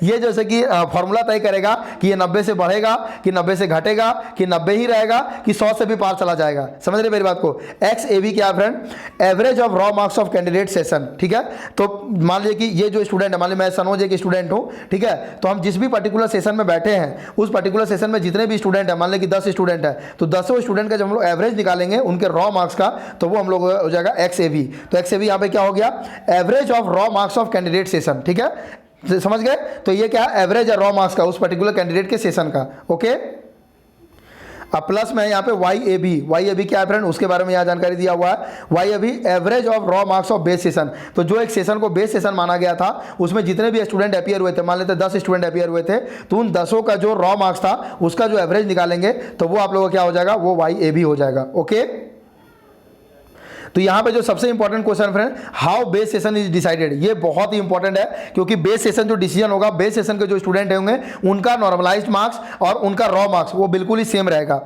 ये जैसे कि फॉर्मूला तय करेगा कि ये 90 से बढ़ेगा कि 90 से घटेगा कि 90 ही रहेगा कि 100 से भी पार चला जाएगा। समझ रहे मेरी बात को। एक्स ए बी क्या friend, average of raw marks of candidate session, ठीक है। तो मान लीजिए कि ये जो स्टूडेंट है, मान लीजिए मैं सनोज एक स्टूडेंट हूं, ठीक है। तो हम जिस भी पर्टिकुलर सेशन में बैठे हैं उस पर्टिकुलर सेशन में जितने भी स्टूडेंट है, मान लीजिए कि 10 स्टूडेंट है, तो 10 स्टूडेंट का जब हम लोग एवरेज निकालेंगे उनके रॉ मार्क्स का, तो वो हम लोग हो जाएगा एक्स ए बी। तो एक्स ए बी यहाँ पे क्या हो गया, average of raw marks of candidate session, ठीक है। समझ गए। तो ये क्या, एवरेज है रॉ मार्क्स का उस पर्टिकुलर कैंडिडेट के सेशन का, ओके। अब प्लस में यहाँ पे वाई ए बी क्या है फ्रेंड, उसके बारे में यहाँ जानकारी दिया हुआ है। Y A B average of raw marks of base session. तो जो एक सेशन को बेस सेशन माना गया था उसमें जितने भी स्टूडेंट अपीयर हुए थे, मान लेते 10 स्टूडेंट अपीयर हुए थे, तो उन 10 का जो रॉ मार्क्स था उसका जो एवरेज निकालेंगे तो वो आप लोगों का क्या हो जाएगा, वो वाई ए बी हो जाएगा, ओके। तो यहाँ पे जो सबसे important question friend, how base session is decided, ये बहुत ही इंपॉर्टेंट है, क्योंकि बेस सेशन जो डिसीजन होगा, बेस सेशन के जो स्टूडेंट होंगे उनका नॉर्मलाइज्ड मार्क्स और उनका रॉ मार्क्स वो बिल्कुल ही सेम रहेगा।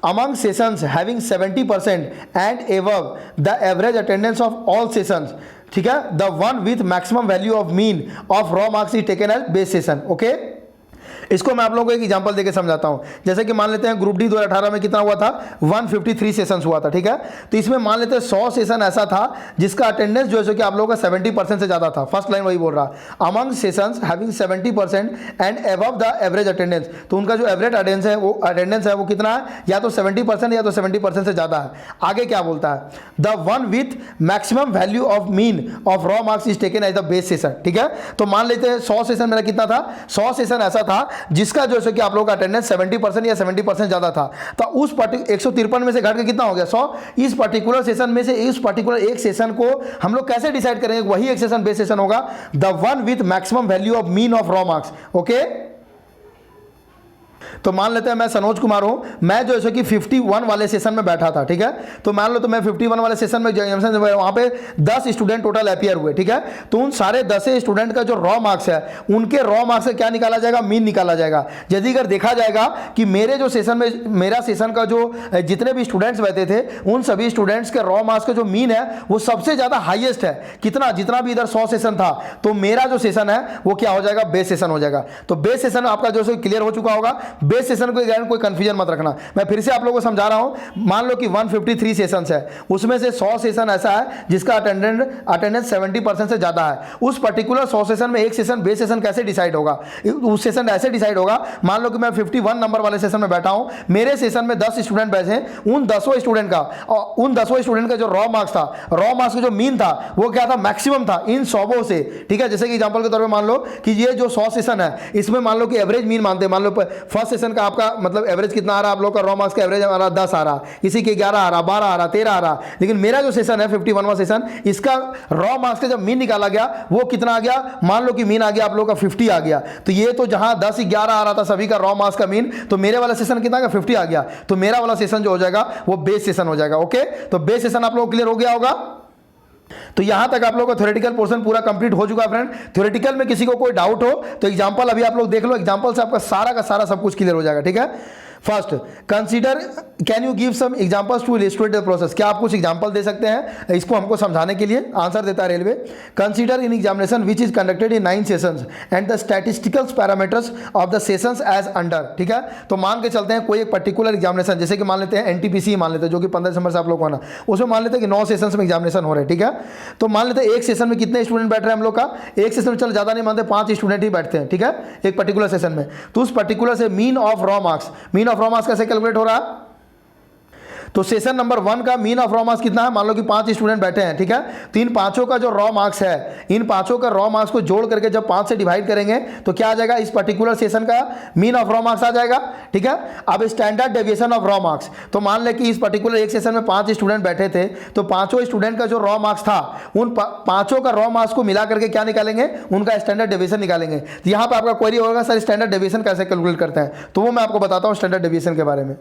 Among sessions having 70% and above the average attendance of all sessions, ठीक है, the one with maximum value of mean of raw marks is taken as base session, okay। इसको मैं आप लोगों को एक एग्जांपल देके समझाता हूं। जैसे कि मान लेते हैं ग्रुप डी 2018 में कितना हुआ था, 153 सेशंस हुआ था, ठीक है। तो इसमें मान लेते हैं 100 सेशन ऐसा था जिसका अटेंडेंस जो है कि आप लोगों का 70% से ज़्यादा था। फर्स्ट लाइन वही बोल रहा, among sessions having 70% and above the average attendance. तो उनका जो एवरेज अटेंडेंस है वो कितना है, या तो 70% या तो 70% से ज़्यादा है। आगे क्या बोलता है, the one with maximum value of mean of raw marks is taken as the base session, ठीक है। तो मान लेते हैं 100 सेशन मेरा कितना था, 100 सेशन ऐसा था जिसका जो है कि आप लोगों का अटेंडेंस 70% या 70% ज्यादा था। तो उस 153 में से घट के कितना हो गया, 100। इस पर्टिकुलर सेशन में से इस पर्टिकुलर एक सेशन को हम लोग कैसे डिसाइड करेंगे, वही एक सेशन बेस सेशन होगा, the one with maximum value of mean of raw marks, okay. तो मान लेते हैं मैं सनोज कुमार हूं, मैं जो है कि 51 वाले सेशन में बैठा था, ठीक है। तो मान लो तो मैं 51 वाले सेशन में वहां पे 10 स्टूडेंट टोटल अपीयर हुए, ठीक है। तो उन सारे 10 स्टूडेंट का जो रॉ मार्क्स है उनके रॉ मार्क्स से क्या निकाला जाएगा, मीन निकाला जाएगा। यदि अगर देखा जाएगा कि मेरे जो सेशन में, मेरा सेशन का जो जितने भी स्टूडेंट्स बैठे थे उन सभी स्टूडेंट्स के रॉ मार्क्स का जो मीन है वो सबसे ज्यादा हाईएस्ट है, कितना, जितना भी इधर 100 सेशन था, तो मेरा जो सेशन है वो क्या हो जाएगा, बेस सेशन हो जाएगा। तो बेस सेशन आपका जो क्लियर हो चुका होगा। बेस सेशन को कारण कोई कंफ्यूजन मत रखना। मैं फिर से आप लोगों को समझा रहा हूं, मान लो कि 153 सेशंस है, उसमें से 100 सेशन ऐसा है जिसका अटेंडेंस 70% से ज्यादा है। उस पर्टिकुलर 100 सेशन में एक सेशन बेस सेशन कैसे डिसाइड होगा? उस सेशन ऐसे डिसाइड होगा, मान लो कि मैं 51 नंबर वाले सेशन में बैठा हूं, मेरे सेशन में 10 स्टूडेंट बैठे, उन 10 स्टूडेंट का जो रॉ मार्क्स था, रॉ मार्क्स का जो मीन था वो क्या था? मैक्सिमम था इन 100 से। ठीक है, जैसे कि एग्जांपल के तौर पे मान लो कि ये जो 100 सेशन है इसमें मान लो कि एवरेज मीन मानते हैं, मान लो फर्स्ट सेशन का आपका मतलब एवरेज कितना आ रहा है, आप लोग का रॉ मार्क्स का एवरेज आ रहा 10 आ रहा, किसी के 11 आ रहा, 12 आ रहा, 13 आ रहा, लेकिन मेरा जो सेशन है 51वां सेशन, इसका रॉ मार्क्स का जब मीन निकाला गया वो कितना आ गया? मान लो कि मीन आ गया आप लोग का 50 आ गया। तो ये तो जहां 10 11 आ रहा था सभी का रॉ मार्क्स का मीन, तो मेरे वाला सेशन कितना आ गया? 50 आ गया। तो मेरा वाला सेशन जो हो जाएगा वो बेस सेशन हो जाएगा। ओके, तो बेस सेशन आप लोग क्लियर हो गया होगा। तो यहां तक आप लोगों का थ्योरेटिकल पोर्शन पूरा कंप्लीट हो चुका है फ्रेंड। थ्योरेटिकल में किसी को कोई डाउट हो तो एग्जांपल अभी आप लोग देख लो, एग्जांपल से आपका सारा का सारा सब कुछ क्लियर हो जाएगा। ठीक है, first consider, can you give some examples to illustrate the process? क्या आप कुछ एग्जांपल दे सकते हैं इसको हमको समझाने के लिए? आंसर देता है railway, consider in examination which is conducted in 9 sessions and the statistical parameters of the sessions as under. ठीक है, तो मान के चलते हैं कोई एक पर्टिकुलर एग्जामिनेशन, जैसे कि मान लेते हैं एनटीपीसी मान लेते हैं, जो कि 15 दिसंबर से आप लोग को आना, उसमें मान लेते हैं कि 9 सेशंस में एग्जामिनेशन हो रहे हैं। ठीक है, तो मान लेते हैं एक सेशन में कितने स्टूडेंट बैठ रहे हैं हम लोग का? एक सेशन में चलो ज्यादा नहीं मानते, 5 स्टूडेंट ही बैठते हैं। ठीक है, एक पर्टिकुलर सेशन में, तो उस पर्टिकुलर से mean of raw marks, mean of raw marks कैसे कैलकुलेट हो रहा है? तो सेशन नंबर 1 का मीन ऑफ रॉ मार्क्स कितना है? मान लो कि 5 स्टूडेंट बैठे हैं। ठीक है, तो इन पांचों का जो रॉ मार्क्स है, इन पांचों का रॉ मार्क्स को जोड़ करके जब 5 से डिवाइड करेंगे तो क्या आ जाएगा? इस पर्टिकुलर सेशन का मीन ऑफ रॉ मार्क्स आ जाएगा। ठीक है, अब standard deviation of raw marks, तो मान ले कि इस पर्टिकुलर एक सेशन में 5 स्टूडेंट बैठे थे, तो पांचों स्टूडेंट का जो रॉ मार्क्स था उन पांचों का रॉ मार्क्स को मिला करके क्या निकालेंगे? उनका स्टैंडर्ड डेविएशन निकालेंगे। तो यहां पर आपका क्वेरी होगा सर स्टैंडर्ड डेविएशन कैसे कैलकुलेट करते हैं? तो वो मैं आपको बताता हूं स्टैंडर्ड डेविएशन के बारे में।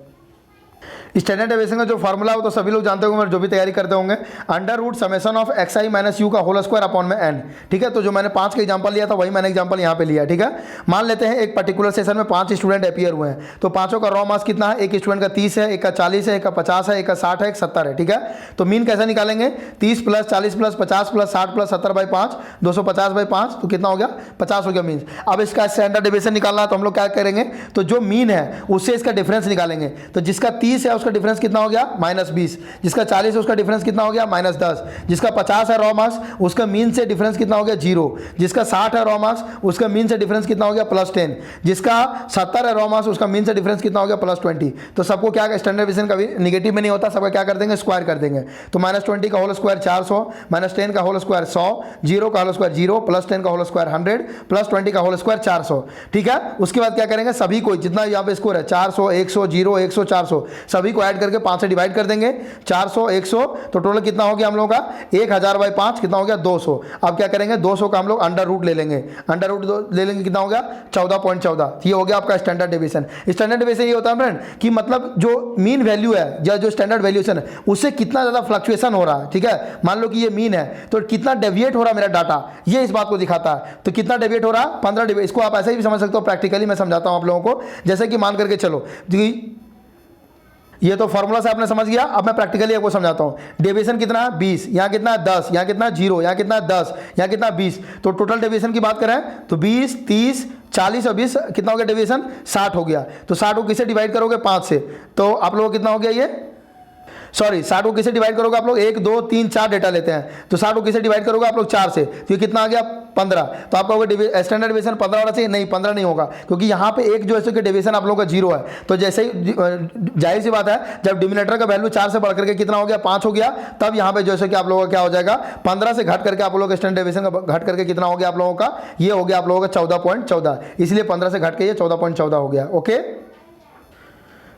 स्टैंडर्ड डेविएशन का जो फॉर्मूला हो तो सभी लोग जानते होंगे, जो भी तैयारी करते होंगे, under root summation of xi minus u का होल स्क्वायर अपॉन में n। ठीक है, तो जो मैंने 5 का एग्जांपल लिया था वही मैंने एग्जांपल यहाँ पे लिया। ठीक है, मान लेते हैं एक पर्टिकुलर सेशन में 5 स्टूडेंट अपीयर हुए हैं, तो पांचों का रॉ मार्क्स कितना है? एक स्टूडेंट का 30 है, एक का 40 है, एक का 50 है, एक का 60 है, एक 70 है। ठीक है, तो मीन कैसे निकालेंगे? 30 plus 40 plus 50 plus 60 plus 70 by 5, 250 by 5, तो कितना हो गया? 50 हो गया मीन। अब इसका स्टैंडर्ड डेविएशन निकालना है तो हम लोग क्या करेंगे? तो जो मीन है उससे इसका डिफरेंस निकालेंगे। तो जिसका 30 है उसका डिफरेंस कितना हो गया? -20। जिसका 40 है उसका डिफरेंस कितना हो गया? -10। जिसका 50 है रॉ मार्क्स उसका मीन से डिफरेंस कितना हो गया? 0। जिसका 60 है रॉ मार्क्स उसका मीन से डिफरेंस कितना हो गया? +10। जिसका 70 है रॉ मार्क्स उसका मीन से डिफरेंस कितना हो गया? +20। तो सबको क्या स्टैंडर्ड डेविएशन कभी नेगेटिव में नहीं होता, सबका क्या कर देंगे? स्क्वायर कर देंगे। तो -20 का होल स्क्वायर 400, -10 का होल स्क्वायर 100, 0 का होल स्क्वायर 0, +10 का होल स्क्वायर 100, +20 का होल स्क्वायर 400। ठीक है, उसके बाद क्या करेंगे? सभी को जितना यहाँ पे स्कोर है 400, 100, 0, 100, 400 सभी को ऐड करके 5 से डिवाइड कर देंगे। 400, 100, तो टोटल कितना हो गया हम लोगों का? 1000 बाई 5 कितना हो गया? 200। अब क्या करेंगे? 200 का हम लोग अंडर रूट ले लेंगे, अंडर रूट ले लेंगे, कितना हो गया? 14.14। ये हो गया आपका स्टैंडर्ड डेविएशन। स्टैंडर्ड डेविएशन ये होता है फ्रेंड कि मतलब जो मीन वैल्यू है या जो स्टैंडर्ड वैल्यूएशन है उससे कितना ज़्यादा फ्लक्चुएशन हो रहा है। ठीक है, मान लो कि ये मीन है तो कितना डेविएट हो रहा है मेरा डाटा, ये इस बात को दिखाता है। तो कितना डेविएट हो रहा है? 15 डेविएट। इसको आप ऐसे ही भी समझ सकते हो, प्रैक्टिकली मैं समझाता हूँ आप लोगों को। जैसे कि मान करके चलो, ये तो फॉर्मूला से आपने समझ गया, अब मैं प्रैक्टिकली आपको समझाता हूँ। डेविएशन कितना है? 20, यहाँ कितना है? 10, यहाँ कितना है? 0, यहाँ कितना है? 10, यहाँ कितना है? 20। तो टोटल डेविएशन की बात करें तो 20, 30, 40 और 20 कितना हो गया डेविएशन? 60 हो गया। तो 60 को किससे डिवाइड करोगे? 5 से। तो आप लोगों को कितना हो गया ये? सॉरी, 60 को किसे डिवाइड करोगे आप लोग? 1, 2, 3, 4 डेटा लेते हैं, तो 60 को किसे डिवाइड करोगे आप लोग? 4 से। तो ये कितना आ गया? 15। तो आपका होगा स्टैंडर्ड डेविएशन 15 होना चाहिए? नहीं, 15 नहीं होगा, क्योंकि यहाँ पे एक जो है डेविएशन आप लोगों का 0 है। तो जैसे ही जाहिर सी बात है, जब डिनोमिनेटर का वैल्यू 4 से बढ़ करके कितना हो गया? 5 हो गया, तब यहाँ पे जैसे कि आप लोगों का क्या हो जाएगा? 15 से घट करके आप लोगों का स्टैंडर्ड डेविएशन का घट करके कितना हो गया आप लोगों का? ये हो गया आप लोगों का 14.14। इसलिए 15 से घट के ये 14.14 हो गया। ओके,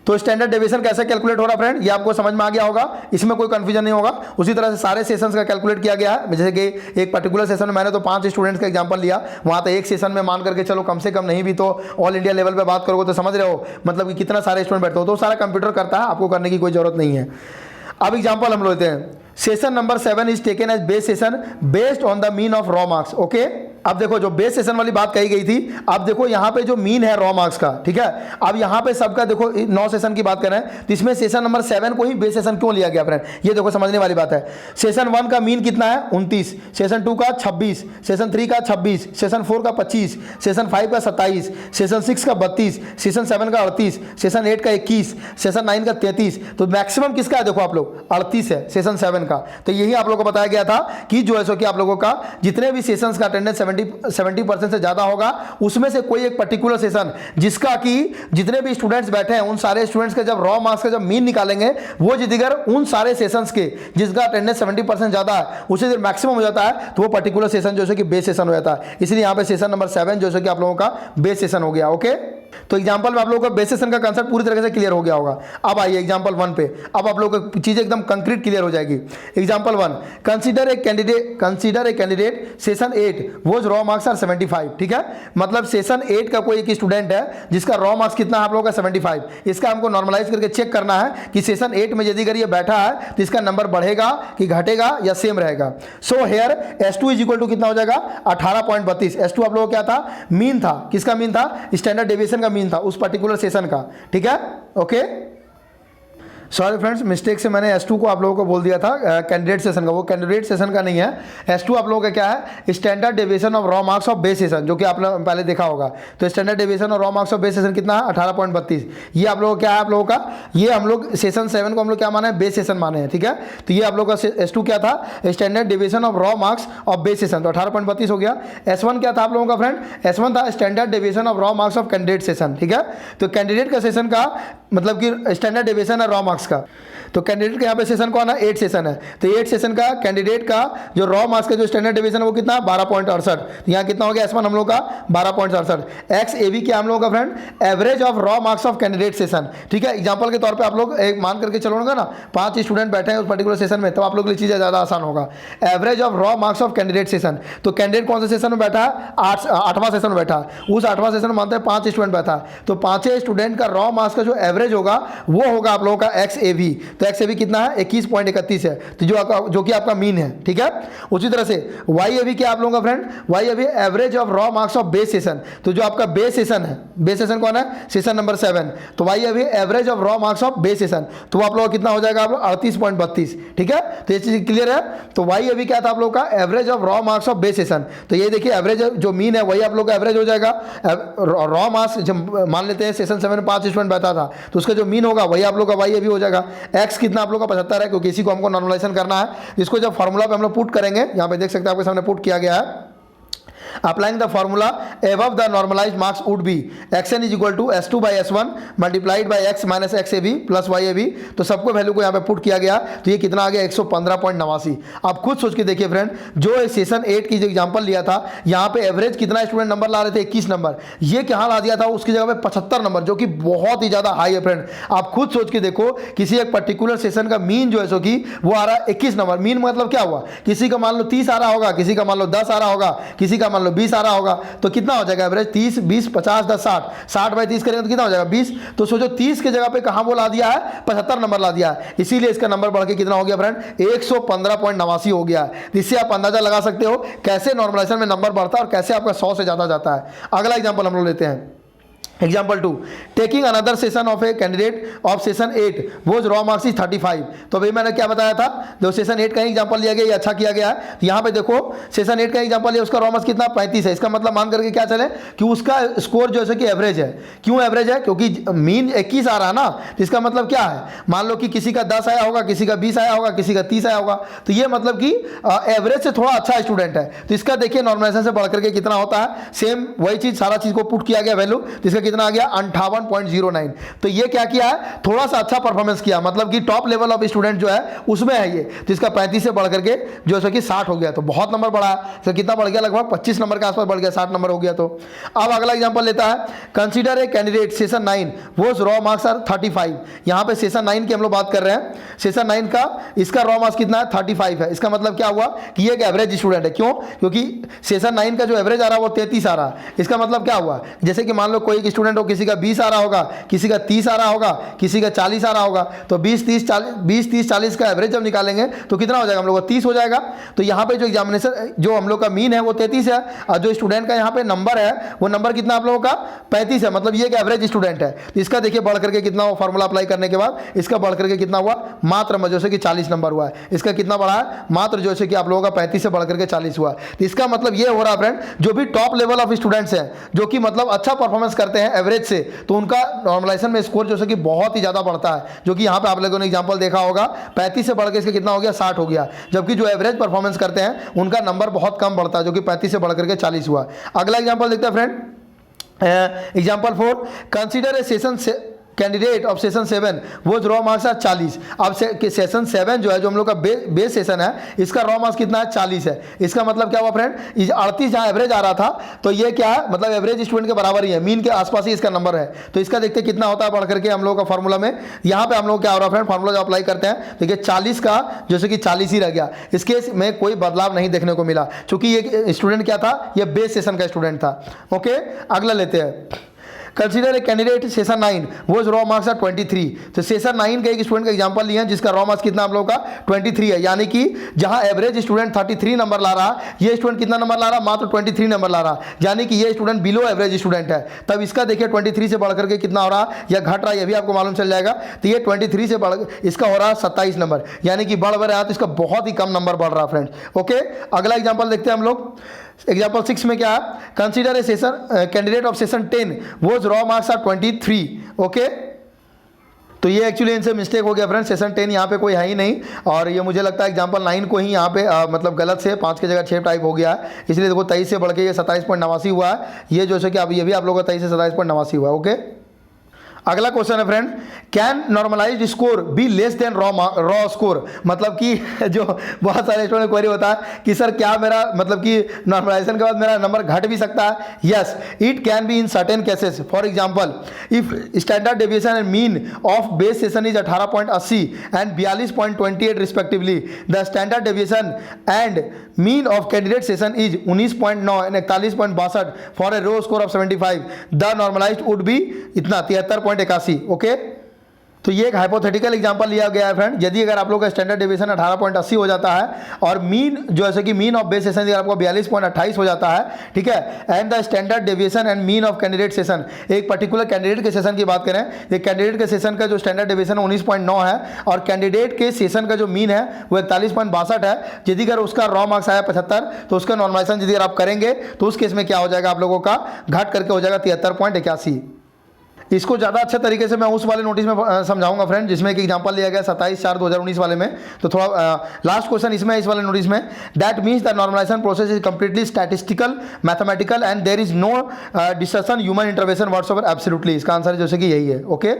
तो स्टैंडर्ड डेविएशन कैसे कैलकुलेट हो रहा फ्रेंड, ये आपको समझ में आ गया होगा, इसमें कोई कंफ्यूजन नहीं होगा। उसी तरह से सारे सेशंस का कैलकुलेट किया गया है। जैसे कि एक पर्टिकुलर सेशन में मैंने तो 5 स्टूडेंट्स का एग्जांपल लिया, वहाँ तो एक सेशन में मान करके चलो कम से कम नहीं भी तो ऑल इंडिया लेवल पे बात करोगे तो समझ रहे हो मतलब कि कितना सारे स्टूडेंट बैठते हो, तो सारा कंप्यूटर करता है, आपको करने की कोई जरूरत नहीं है। अब एग्जाम्पल हम लेते हैं। Session number 7 is taken as base session based on the mean of raw marks. Okay, अब देखो जो बेस सेशन वाली बात कही गई थी, अब देखो यहाँ पे जो मीन है रॉ मार्क्स का, ठीक है। अब यहाँ पे सबका देखो 9 सेशन की बात कर रहे हैं, तो इसमें सेशन नंबर 7 को ही बेस सेशन क्यों लिया गया फ्रेंड, ये देखो समझने वाली बात है। सेशन 1 का मीन कितना है 29, सेशन 2 का 26, सेशन 3 का 26, सेशन 4 का 25, सेशन 5 का 27, सेशन 6 का 32, सेशन 7 का 38, सेशन 8 का 21, सेशन 9 का 33। तो मैक्सिमम किसका है देखो आप लोग 38 है सेशन 7 का। तो यही आप लोगों को बताया गया था कि जो है सो कि आप लोगों का जितने भी सेशंस का अटेंडेंस 70% से ज्यादा होगा, उसमें से कोई एक पर्टिकुलर सेशन जिसका कि जितने भी स्टूडेंट्स बैठे हैं उन सारे स्टूडेंट्स के जब रॉ मार्क्स का जब मीन निकालेंगे, वो जितगर उन सारे सेशंस के जिसका अटेंडेंस 70% ज्यादा है उसे जब मैक्सिमम हो जाता है, तो वो पर्टिकुलर सेशन जो है कि बेस सेशन हो जाता है। इसलिए यहाँ पे सेशन नंबर 7 जो है कि आप लोगों का बेस सेशन हो गया। ओके, तो एग्जांपल में आप लोगों का बेस सेशन का कांसेप्ट पूरी तरह से क्लियर हो गया होगा। अब आइए एग्जांपल 1 पे, अब आप लोगों को चीजें एकदम कंक्रीट क्लियर हो जाएगी। Example 1, consider a candidate session 8 was raw marks are 75, ठीक है। मतलब सेशन 8 का कोई एक स्टूडेंट है जिसका रॉ मार्क्स कितना है आप लोगों का 75। इसका हमको नॉर्मलाइज करके चेक करना है कि सेशन 8 में यदि अगर ये बैठा है तो इसका नंबर बढ़ेगा कि घटेगा या सेम रहेगा। So here S2 is equal to कितना हो जाएगा 18.32। S2 आप लोगों को क्या था, मीन था। किसका मीन था, स्टैंडर्ड डेविएशन का मीन था उस पर्टिकुलर सेशन का, ठीक है। ओके, सॉरी फ्रेंड्स, मिस्टेक से मैंने S2 को आप लोगों को बोल दिया था कैंडिडेट सेशन का, वो कैंडिडेट सेशन का नहीं है। S2 आप लोगों का क्या है, standard deviation of raw marks of base session, जो कि आपने पहले देखा होगा। तो standard deviation of raw marks of base session कितना है 18.32। ये आप लोगों का क्या है, आप लोगों का ये हम लोग सेशन 7 को हम लोग क्या माने हैं, बेस सेशन माने हैं, ठीक है। तो ये आप लोग का S2 क्या था, standard deviation of raw marks of base session, तो 18.32 हो गया। S1 क्या था आप लोगों का फ्रेंड, S1 था standard deviation of raw marks of candidate session, ठीक है। तो कैंडिडेट का सेशन का मतलब कि स्टैंडर्ड डेविएशन है रॉ मार्क्स का। तो कैंडिडेट का यहाँ पे सेशन कौन है, 8 सेशन है। तो 8 सेशन का कैंडिडेट का जो रॉ मार्क्स का जो स्टैंडर्ड डेविएशन है वो कितना 12.68। तो यहाँ कितना हो गया S1 हम लोग का 12.68। एक्स ए बी क्या हम लोगों का friend, average of raw marks of candidate session, ठीक है। एग्जाम्पल के तौर पर आप लोग एक मान करके चलोगे ना, 5 स्टूडेंट बैठे हैं उस पर्टिकुलर सेशन में, तो आप लोग के लिए चीज़ें ज़्यादा आसान होगा। Average of raw marks of candidate session, तो कैंडिडेट कौन से सेशन में बैठा है, 8वां सेशन में बैठा है। उस 8वां सेशन में मानते हैं 5 स्टूडेंट बैठा है, तो 5 स्टूडेंट का रॉ मार्क्स का जो एवरेज होगा वो होगा आप लोगों का एक्स ए वी। तो एक्स ए वी कितना है 21.31 है, तो जो कि आपका मीन है, ठीक है। उसी तरह से वाई ए वी क्या आप लोगों का friend, Y A V average of raw marks of base session, तो जो आपका बेस सेशन है, बेस सेशन कौन है, सेशन नंबर 7, तो Y A V average of raw marks of base session, तो आप लोगों का कितना हो जाएगा आप लोग 38.32, ठीक है। तो ये चीज क्लियर है। तो वाई ए वी क्या था आप लोग का, average of raw marks of base session. तो ये देखिए एवरेज जो मीन है वही आप लोग का एवरेज हो जाएगा। रॉ मार्क्स जब मान लेते हैं सेशन 7 में 5 स्टूडेंट बैठा था, तो उसका जो मीन होगा वही आप लोग का वाई ए वी हो जाएगा। एक्स कितना आप लोग का 75 है, क्योंकि इसी को हमको नॉर्मलाइजेशन करना है। इसको जब फॉर्मूला पे हम लोग पुट करेंगे, यहाँ पे देख सकते हैं आपके सामने पुट किया गया है। Applying the formula above the normalized marks would be xn is equal to s2 by s1 multiplied by x minus xab plus yab। तो सबको वैल्यू को यहाँ पे पुट किया गया, तो ये कितना आ गया 115.89। आप खुद सोच के देखिए फ्रेंड, जो सेशन 8 की जो एग्जांपल लिया था, यहाँ पे एवरेज कितना स्टूडेंट नंबर ला रहे थे 21 नंबर, ये क्या ला दिया था उसकी जगह पे 75 नंबर, जो कि बहुत ही ज्यादा हाई है फ्रेंड। आप खुद सोच के देखो, किसी एक पर्टिकुलर सेशन का मीन जो है सो कि वो आ रहा है 21 नंबर। मीन मतलब क्या हुआ, किसी का मान लो 30 आ रहा होगा, किसी का मान लो 10 आ रहा होगा, किसी का मान लो 20 आ रहा होगा, तो कितना हो जाएगा एवरेज 30 20 50 10 60, 60 बाई 30 करेंगे तो कितना हो जाएगा 20। तो सोचो 30 के जगह पे कहां वो ला दिया है 75 नंबर ला दिया है, इसीलिए इसका नंबर बढ़ के कितना हो गया फ्रेंड 115.89 हो गया है। इससे आप अंदाजा लगा सकते हो कैसे नॉर्मलाइजेशन में नंबर बढ़ता है और कैसे आपका 100 से ज्यादा जाता है। अगला एग्जांपल हम लोग लेते हैं। Example 2, taking another session of a candidate of session 8 whose raw marks is 35। तो भाई मैंने क्या बताया था, जो सेशन 8 का एग्जांपल लिया गया, ये अच्छा किया गया है। तो यहाँ पे देखो सेशन 8 का एग्जांपल लिया, उसका रॉ मार्क्स कितना 35 है। इसका मतलब मान करके क्या चले कि उसका स्कोर जो है कि एवरेज है। क्यों एवरेज है, क्योंकि मीन 21 आ रहा है ना, तो इसका मतलब क्या है, मान लो कि किसी का 10 आया होगा, किसी का 20 आया होगा, किसी का 30 आया होगा, तो ये मतलब कि एवरेज से थोड़ा अच्छा स्टूडेंट है। तो इसका देखिए नॉर्मलाइजेशन से बढ़ करके कितना होता है, सेम वही चीज सारा चीज को पुट किया गया वैल्यू, तो कितना आ गया 58.09। तो ये क्या किया है, थोड़ा सा अच्छा परफॉर्मेंस किया, मतलब कि टॉप लेवल ऑफ स्टूडेंट जो है उसमें है ये। तो इसका 35 से बढ़ करके जो है कि 60 हो गया, तो बहुत नंबर बढ़ा है। तो कितना बढ़ गया, लगभग 25 नंबर के आसपास बढ़ गया, 60 नंबर हो गया। तो अब अगला एग्जांपल लेता है, consider a candidate session 9 was raw marks are 35। यहाँ पे सेशन 9 की हम लोग बात कर रहे हैं। सेशन 9 का इसका रॉ मार्क्स कितना है 35 है। इसका मतलब क्या हुआ कि ये एक एवरेज स्टूडेंट है। क्यों, क्योंकि सेशन 9 का जो एवरेज आ रहा है वो 33 आ रहा है। इसका मतलब क्या हुआ, जैसे कि मान लो कोई एक स्टूडेंट हो, किसी का 20 आ रहा होगा, किसी का 30 आ रहा होगा, किसी का 40 आ रहा होगा। तो 20 30 40 का एवरेज जब निकालेंगे तो कितना हो जाएगा हम लोग का 30 हो जाएगा। तो यहाँ पे जो एग्जामिनेशन जो हम लोग का मीन है वो 33 है, और जो स्टूडेंट का यहाँ पे नंबर है वो नंबर कितना आप लोगों का 35 है, मतलब ये एक एवरेज स्टूडेंट है। तो इसका देखिए बढ़ करके कितना हुआ, फॉर्मूला अप्लाई करने के बाद इसका बढ़ करके कितना हुआ, मात्र जो से कि 40 नंबर हुआ है। इसका कितना बढ़ा है, मात्र जो से कि आप लोगों का 35 से बढ़ करके 40 हुआ। तो इसका मतलब ये हो रहा फ्रेंड, जो भी टॉप लेवल ऑफ स्टूडेंट्स हैं जो कि मतलब अच्छा परफॉर्मेंस करते हैं एवरेज से, तो उनका नॉर्मलाइजेशन में स्कोर जो से कि बहुत ही ज़्यादा बढ़ता है। जो कि यहाँ पे आप लोगों ने एग्जांपल देखा होगा, 35 से बढ़ के इसका कितना हो गया, 60 हो गया। जबकि जो एवरेज परफॉर्मेंस करते हैं उनका नंबर बहुत कम बढ़ता है, जो कि 35 से बढ़ करके 40 हुआ। अगला एग्जाम्पल देखते हैं friend, example 4, consider A session candidate of session 7 वो रॉ मार्क्स है 40। अब सेशन 7 जो है, जो हम लोग का बेस सेशन है, इसका रॉ मार्क्स कितना है, 40 है। इसका मतलब क्या हुआ फ्रेंड, 38 जहाँ एवरेज आ रहा था, तो ये क्या है, मतलब एवरेज स्टूडेंट के बराबर ही है, मीन के आसपास ही इसका नंबर है। तो इसका देखते हैं कितना होता है बढ़ करके हम लोग का फॉर्मूला में। यहाँ पे हम लोग क्या हो रहा है फ्रेंड, फॉर्मूला जो अप्लाई करते हैं, देखिए 40 का जैसे कि 40 ही रह गया। इस केस में कोई बदलाव नहीं देखने को मिला, चूंकि ये स्टूडेंट क्या था, ये बेस सेशन का स्टूडेंट था। ओके, अगला लेते हैं, कंसीडर ए कैंडिडेट सेशन 9 वो रॉ मार्क्स है 23। तो सेशन 9 का एक स्टूडेंट का एग्जांपल लिया जिसका रॉ मार्क्स कितना आप लोगों का 23 है, यानी कि जहां एवरेज स्टूडेंट 33 नंबर ला रहा, ये स्टूडेंट कितना नंबर ला रहा, मात्र 23 नंबर ला रहा, यानी कि ये स्टूडेंट बिलो एवरेज स्टूडेंट है। तब इसका देखिए 23 से बढ़ करके कितना हो रहा या घट रहा, ये भी आपको मालूम चल जाएगा। तो ये 23 से बढ़ इसका हो रहा है 27 नंबर, यानी कि बढ़ रहा है, तो इसका बहुत ही कम नंबर बढ़ रहा फ्रेंड्स। ओके, अगला एग्जाम्पल देखते हैं हम लोग। एग्जाम्पल 6 में क्या है, consider A session candidate of session 10 वो रॉ मार्क्स आर 23। ओके, तो ये एक्चुअली इनसे मिस्टेक हो गया फ्रेंड्स, सेशन 10 यहाँ पे कोई है ही नहीं, और ये मुझे लगता है एग्जाम्पल 9 को ही यहाँ पे मतलब गलत से 5 की जगह 6 टाइप हो गया है, इसलिए देखो 23 से बढ़ के ये 27.89 हुआ है। ये जो है कि अब ये भी आप लोगों का 23 से 27.89 हुआ है। ओके, अगला क्वेश्चन है friend, can normalized score be less than raw score, मतलब कि जो बहुत सारे स्टूडेंट क्वेरी होता है कि सर क्या मेरा मतलब कि नॉर्मलाइजेशन के बाद मेरा नंबर घट भी सकता है। Yes, it can be in certain cases. For example, if standard deviation and mean of base session is 18.80 and 42.28 respectively, the standard deviation and mean of candidate session is 19.9 and 41.62 for a raw score of 75, the normalized would be इतना 73.81। Okay, तो ये एक hypothetical example लिया गया है friend. यदि अगर आप लोग का स्टैंडर्ड डेविएशन 18.80 हो जाता है और मीन जो है कि मीन ऑफ बेस सेशन अगर आपको 42.28 हो जाता है, ठीक है, and the standard deviation and mean of candidate session, एक पर्टिकुलर कैंडिडेट के सेशन की बात करें, ये कैंडिडेट के सेशन का जो स्टैंडर्ड डेविएशन 19.9 है और कैंडिडेट के सेशन का जो मीन है वो 41.62 है। यदि अगर उसका रॉ मार्क्स आया 75, तो उसका नॉर्मलाइजेशन यदि आप करेंगे तो उस केस में क्या हो जाएगा आप लोगों का, घट करके हो जाएगा 73.81। इसको ज़्यादा अच्छे तरीके से मैं उस वाले नोटिस में समझाऊंगा फ्रेंड, जिसमें एक एग्जांपल लिया गया 27/4/2019 वाले में। तो थोड़ा लास्ट क्वेश्चन इसमें इस वाले नोटिस में, that means the normalisation process is completely statistical mathematical and there is no discussion human intervention whatsoever, absolutely. इसका आंसर जैसे कि यही है। ओके,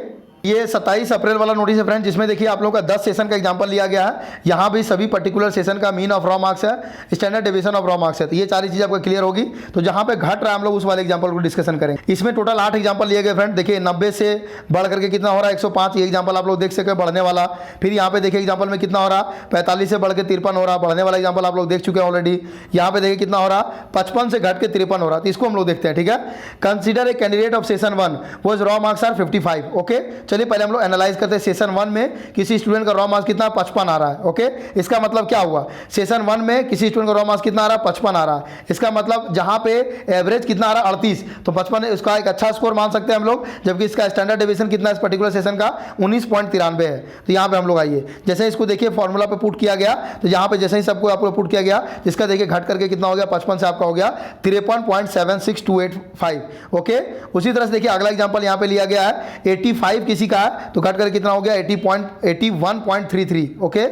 ये 27 अप्रैल वाला नोटिस है फ्रेंड, जिसमें देखिए आप लोगों का 10 सेशन का एग्जांपल लिया गया है। यहाँ भी सभी पर्टिकुलर सेशन का मीन ऑफ रॉ मार्क्स है, standard deviation of raw marks है। तो ये सारी चीज़ आपको क्लियर होगी। तो जहाँ पे घट रहा है हम लोग उस वाले एग्जांपल को डिस्कशन करेंगे। इसमें टोटल 8 एग्जांपल लिए गए फ्रेंड। देखिए 90 से बढ़ करके कितना हो रहा है 105, ये एग्जाम्पल आप लोग देख सके बढ़ने वाला। फिर यहाँ पे देखिए एग्जाम्पल में कितना हो रहा, 45 से बढ़ के 53 हो रहा, बढ़ने वाला एग्जाम्पल आप लोग देख चुके हैं ऑलरेडी। यहाँ पे देखिए कितना हो रहा, 55 से घट के 53 हो रहा। तो इसको हम लोग देखते हैं, ठीक है। Consider a candidate of session 1 वो रॉ मार्क्स आर 55। ओके, चलिए पहले हम लोग एनालाइज करते हैं। सेशन 1 में किसी स्टूडेंट का रॉ मार्क्स कितना 55 आ रहा है। ओके, इसका मतलब क्या हुआ, सेशन 1 में किसी स्टूडेंट का रॉ मार्क्स कितना आ रहा है 55 आ रहा है। इसका मतलब जहां पे एवरेज कितना आ रहा है 38, तो 55 इसका एक अच्छा स्कोर मान सकते हैं हम लोग। जबकि इसका स्टैंडर्ड डेविएशन कितना इस पर्टिकुलर सेशन का 19.93 है। तो यहाँ पे हम लोग आइए, जैसे इसको देखिए फॉर्मूला पे पुट किया गया, तो यहाँ पे जैसे ही सबको आपको पुट किया गया, इसका देखिए घट करके कितना हो गया 55 से आपका हो गया 53.76285। ओके, उसी तरह से देखिए अगला एग्जांपल यहाँ पे लिया गया है 85 किसी का है, तो घट करके कितना हो गया 81.33। ओके,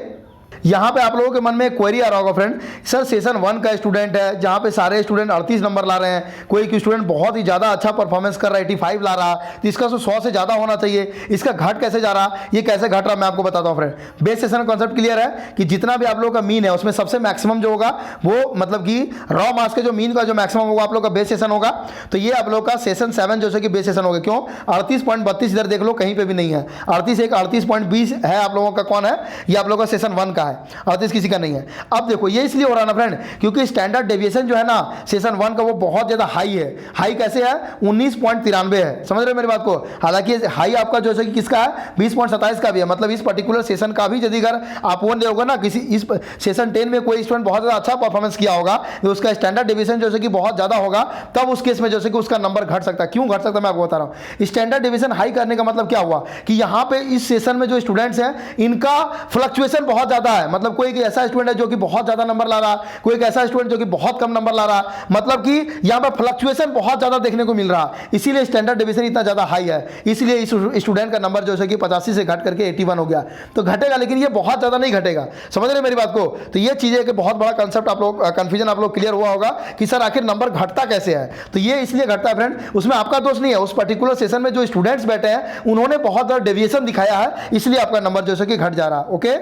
यहाँ पे आप लोगों के मन में एक क्वेरी आ रहा होगा फ्रेंड, सर सेशन 1 का स्टूडेंट है जहाँ पे सारे स्टूडेंट 38 नंबर ला रहे हैं, कोई एक स्टूडेंट बहुत ही ज़्यादा अच्छा परफॉर्मेंस कर रहा है 85 ला रहा, तो इसका तो 100 से ज़्यादा होना चाहिए, इसका घट कैसे जा रहा, ये कैसे घट रहा, मैं आपको बताता हूँ friend. Base session concept clear है कि जितना भी आप लोगों का मीन है उसमें सबसे मैक्सिमम जो होगा वो मतलब कि रॉ मार्क्स के जो मीन का जो मैक्सिमम होगा आप लोग का बेस सेशन होगा। तो ये आप लोग का सेशन 7 जैसे कि बेस सेशन होगा। क्यों 38.32 इधर देख लो कहीं पे भी नहीं है, 38 38.20 है आप लोगों का, कौन है ये आप लोगों का सेशन 1 का है। है, 38 किसी का नहीं है। अब देखो ये इसलिए हो रहा है ना फ्रेंड, क्योंकि स्टैंडर्ड डेविएशन जो है ना सेशन 1 का वो बहुत ज़्यादा हाई है। हाई कैसे है? 19.93 है। समझ रहे हो मेरी बात को? हालांकि हाई आपका जो है कि किसका है? 20.27 का भी है। मतलब इस पर्टिकुलर सेशन का भी यदि अगर आप वो होगा ना किसी इस सेशन 10 में कोई स्टूडेंट बहुत ज़्यादा अच्छा परफॉर्मेंस किया होगा, तो उसका स्टैंडर्ड डेविएशन जो है कि बहुत ज़्यादा होगा, तब उस केस में जैसे कि उसका नंबर घट सकता है। क्यों घट सकता है मैं आपको बता रहा हूँ। स्टैंडर्ड डेविएशन हाई करने का मतलब क्या हुआ कि यहाँ पे इस सेशन में जो स्टूडेंट्स हैं इनका फ्लक्चुएशन बहुत ज़्यादा है। मतलब कोई ऐसा स्टूडेंट है जो कि बहुत ज़्यादा नंबर ला रहा, कोई एक ऐसा स्टूडेंट जो कि बहुत कम नंबर ला रहा, मतलब कि यहाँ पर फ्लक्चुएशन बहुत ज़्यादा देखने को मिल रहा, इसीलिए स्टैंडर्ड डेविएशन इतना ज़्यादा हाई है। इसलिए इस स्टूडेंट का नंबर जो है कि 85 से घट करके 81 हो गया। तो घटेगा, लेकिन ये बहुत ज़्यादा नहीं घटेगा। समझ रहे मेरी बात को? तो ये चीज़ें कि बहुत बड़ा कंसेप्ट आप लोग कंफ्यूजन आप लोग क्लियर हुआ होगा कि सर आखिर नंबर घटता कैसे है। तो ये इसलिए घटता है फ्रेंड, उसमें आपका दोष नहीं है। उस पर्टिकुलर सेशन में जो स्टूडेंट्स बैठे हैं उन्होंने बहुत ज़्यादा डेविएशन दिखाया है, इसलिए आपका नंबर जो है कि घट जा रहा। ओके,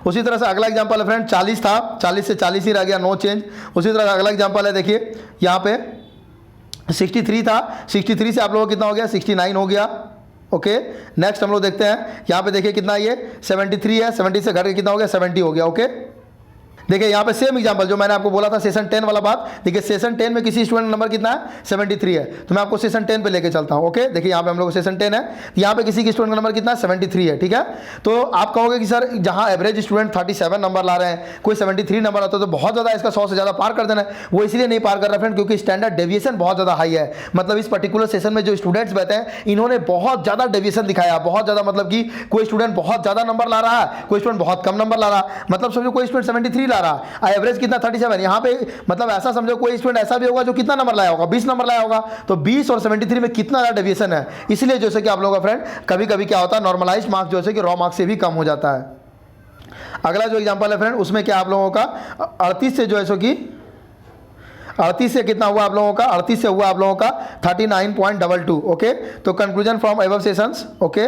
उसी तरह से अगला एग्जांपल है फ्रेंड 40 था, 40 से 40 ही रह गया, नो चेंज। उसी तरह अगला एग्जांपल है, देखिए यहाँ पे 63 था, 63 से आप लोगों को कितना हो गया? 69 हो गया। ओके, नेक्स्ट हम लोग देखते हैं यहाँ पे, देखिए कितना ये 73 है, 70 से घट के कितना हो गया? 70 हो गया। ओके, देखिए यहाँ पे सेम एग्जांपल जो मैंने आपको बोला था सेशन 10 वाला बात। देखिए सेशन 10 में किसी स्टूडेंट नंबर कितना है? 73 है। तो मैं आपको सेशन 10 पे लेके चलता हूँ। ओके, देखिए यहाँ पे हम लोग सेशन 10 है, यहाँ पे किसी के स्टूडेंट का नंबर कितना है? 73 है। ठीक है, तो आप कहोगे कि सर जहाँ एवरेज स्टूडेंट 37 नंबर ला रहे हैं, कोई 73 नंबर आता है तो बहुत ज़्यादा इसका 100 से ज़्यादा पार कर देना है। वो इसलिए नहीं पार कर रहा फ्रेंड क्योंकि स्टैंडर्ड डेविएशन बहुत ज़्यादा हाई है। मतलब इस पर्टिकुलर सेशन में जो स्टूडेंट्स बैठे हैं इन्होंने बहुत ज़्यादा डेविएशन दिखाया, बहुत ज़्यादा। मतलब कि कोई स्टूडेंट बहुत ज़्यादा नंबर ला रहा है, कोई स्टूडेंट बहुत कम नंबर ला रहा है। मतलब समझो कोई स्टूडेंट 73 ला रहा है, एवरेज कितना? 37। यहाँ पे मतलब ऐसा समझो कोई स्टूडेंट ऐसा भी होगा जो कितना नंबर लाया होगा? 20 नंबर लाया होगा। तो 20 और 73 में कितना ज़्यादा डेविएशन है। इसलिए जैसे कि आप लोगों का फ्रेंड कभी कभी क्या होता है, नॉर्मलाइज्ड मार्क्स जो है कि रॉ मार्क्स से भी कम हो जाता है। अगला जो एग्जांपल है फ्रेंड उसमें क्या आप लोगों का 38 से जो है सो कि 38 से कितना हुआ आप लोगों का? 38 से हुआ आप लोगों का 39.22। ओके, तो conclusion from above sessions. Okay,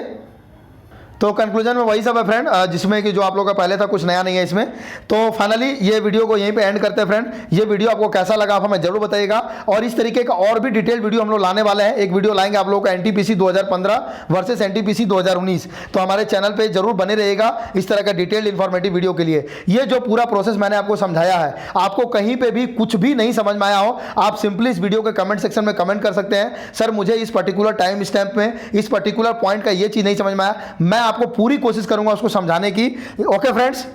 तो कंक्लूजन में वही सब है फ्रेंड, जिसमें कि जो आप लोगों का पहले था कुछ नया नहीं है इसमें। तो फाइनली ये वीडियो को यहीं पे एंड करते हैं फ्रेंड। ये वीडियो आपको कैसा लगा आप हमें जरूर बताइएगा, और इस तरीके का और भी डिटेल वीडियो हम लोग लाने वाले हैं। एक वीडियो लाएंगे आप लोगों का एनटीपीसी 2015 वर्सेस एनटीपीसी 2019। तो हमारे चैनल पर जरूर बने रहेगा इस तरह का डिटेल्ड इन्फॉर्मेटिव वीडियो के लिए। ये जो पूरा प्रोसेस मैंने आपको समझाया है, आपको कहीं पर भी कुछ भी नहीं समझ में आया हो, आप सिंपली इस वीडियो के कमेंट सेक्शन में कमेंट कर सकते हैं, सर मुझे इस पर्टिकुलर टाइम स्टैम्प में इस पर्टिकुलर पॉइंट का ये चीज़ नहीं समझ में आया। मैं आपको पूरी कोशिश करूंगा उसको समझाने की। ओके फ्रेंड्स,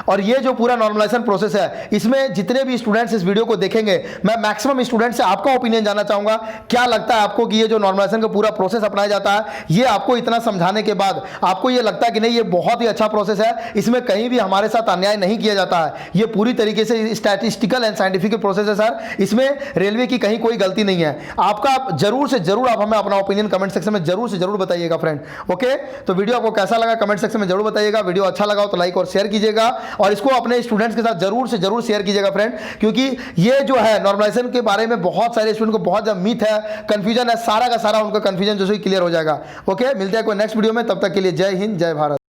और ये जो पूरा नॉर्मलाइजेशन प्रोसेस है, इसमें जितने भी स्टूडेंट्स इस वीडियो को देखेंगे, मैं मैक्सिमम स्टूडेंट से आपका ओपिनियन जानना चाहूंगा। क्या लगता है आपको कि ये जो नॉर्मलाइजेशन का पूरा प्रोसेस अपनाया जाता है, ये आपको इतना समझाने के बाद आपको ये लगता है कि नहीं ये बहुत ही अच्छा प्रोसेस है, इसमें कहीं भी हमारे साथ अन्याय नहीं किया जाता है, ये पूरी तरीके से स्टैटिस्टिकल एंड साइंटिफिक प्रोसेस है सर, इसमें रेलवे की कहीं कोई गलती नहीं है? आपका जरूर से जरूर आप हमें अपना ओपिनियन कमेंट सेक्शन में जरूर से जरूर बताइएगा फ्रेंड। ओके, तो वीडियो आपको कैसा लगा कमेंट सेक्शन में जरूर बताइएगा। वीडियो अच्छा लगा हो तो लाइक और शेयर कीजिएगा, और इसको अपने स्टूडेंट्स के साथ जरूर से जरूर शेयर कीजिएगा फ्रेंड, क्योंकि ये जो है नॉर्मलाइजेशन के बारे में बहुत सारे स्टूडेंट को बहुत ज़्यादा मिथ है, कंफ्यूजन है, सारा का सारा उनका कंफ्यूजन जो है क्लियर हो जाएगा। ओके, मिलते हैं कोई नेक्स्ट वीडियो में, तब तक के लिए जय हिंद जय भारत।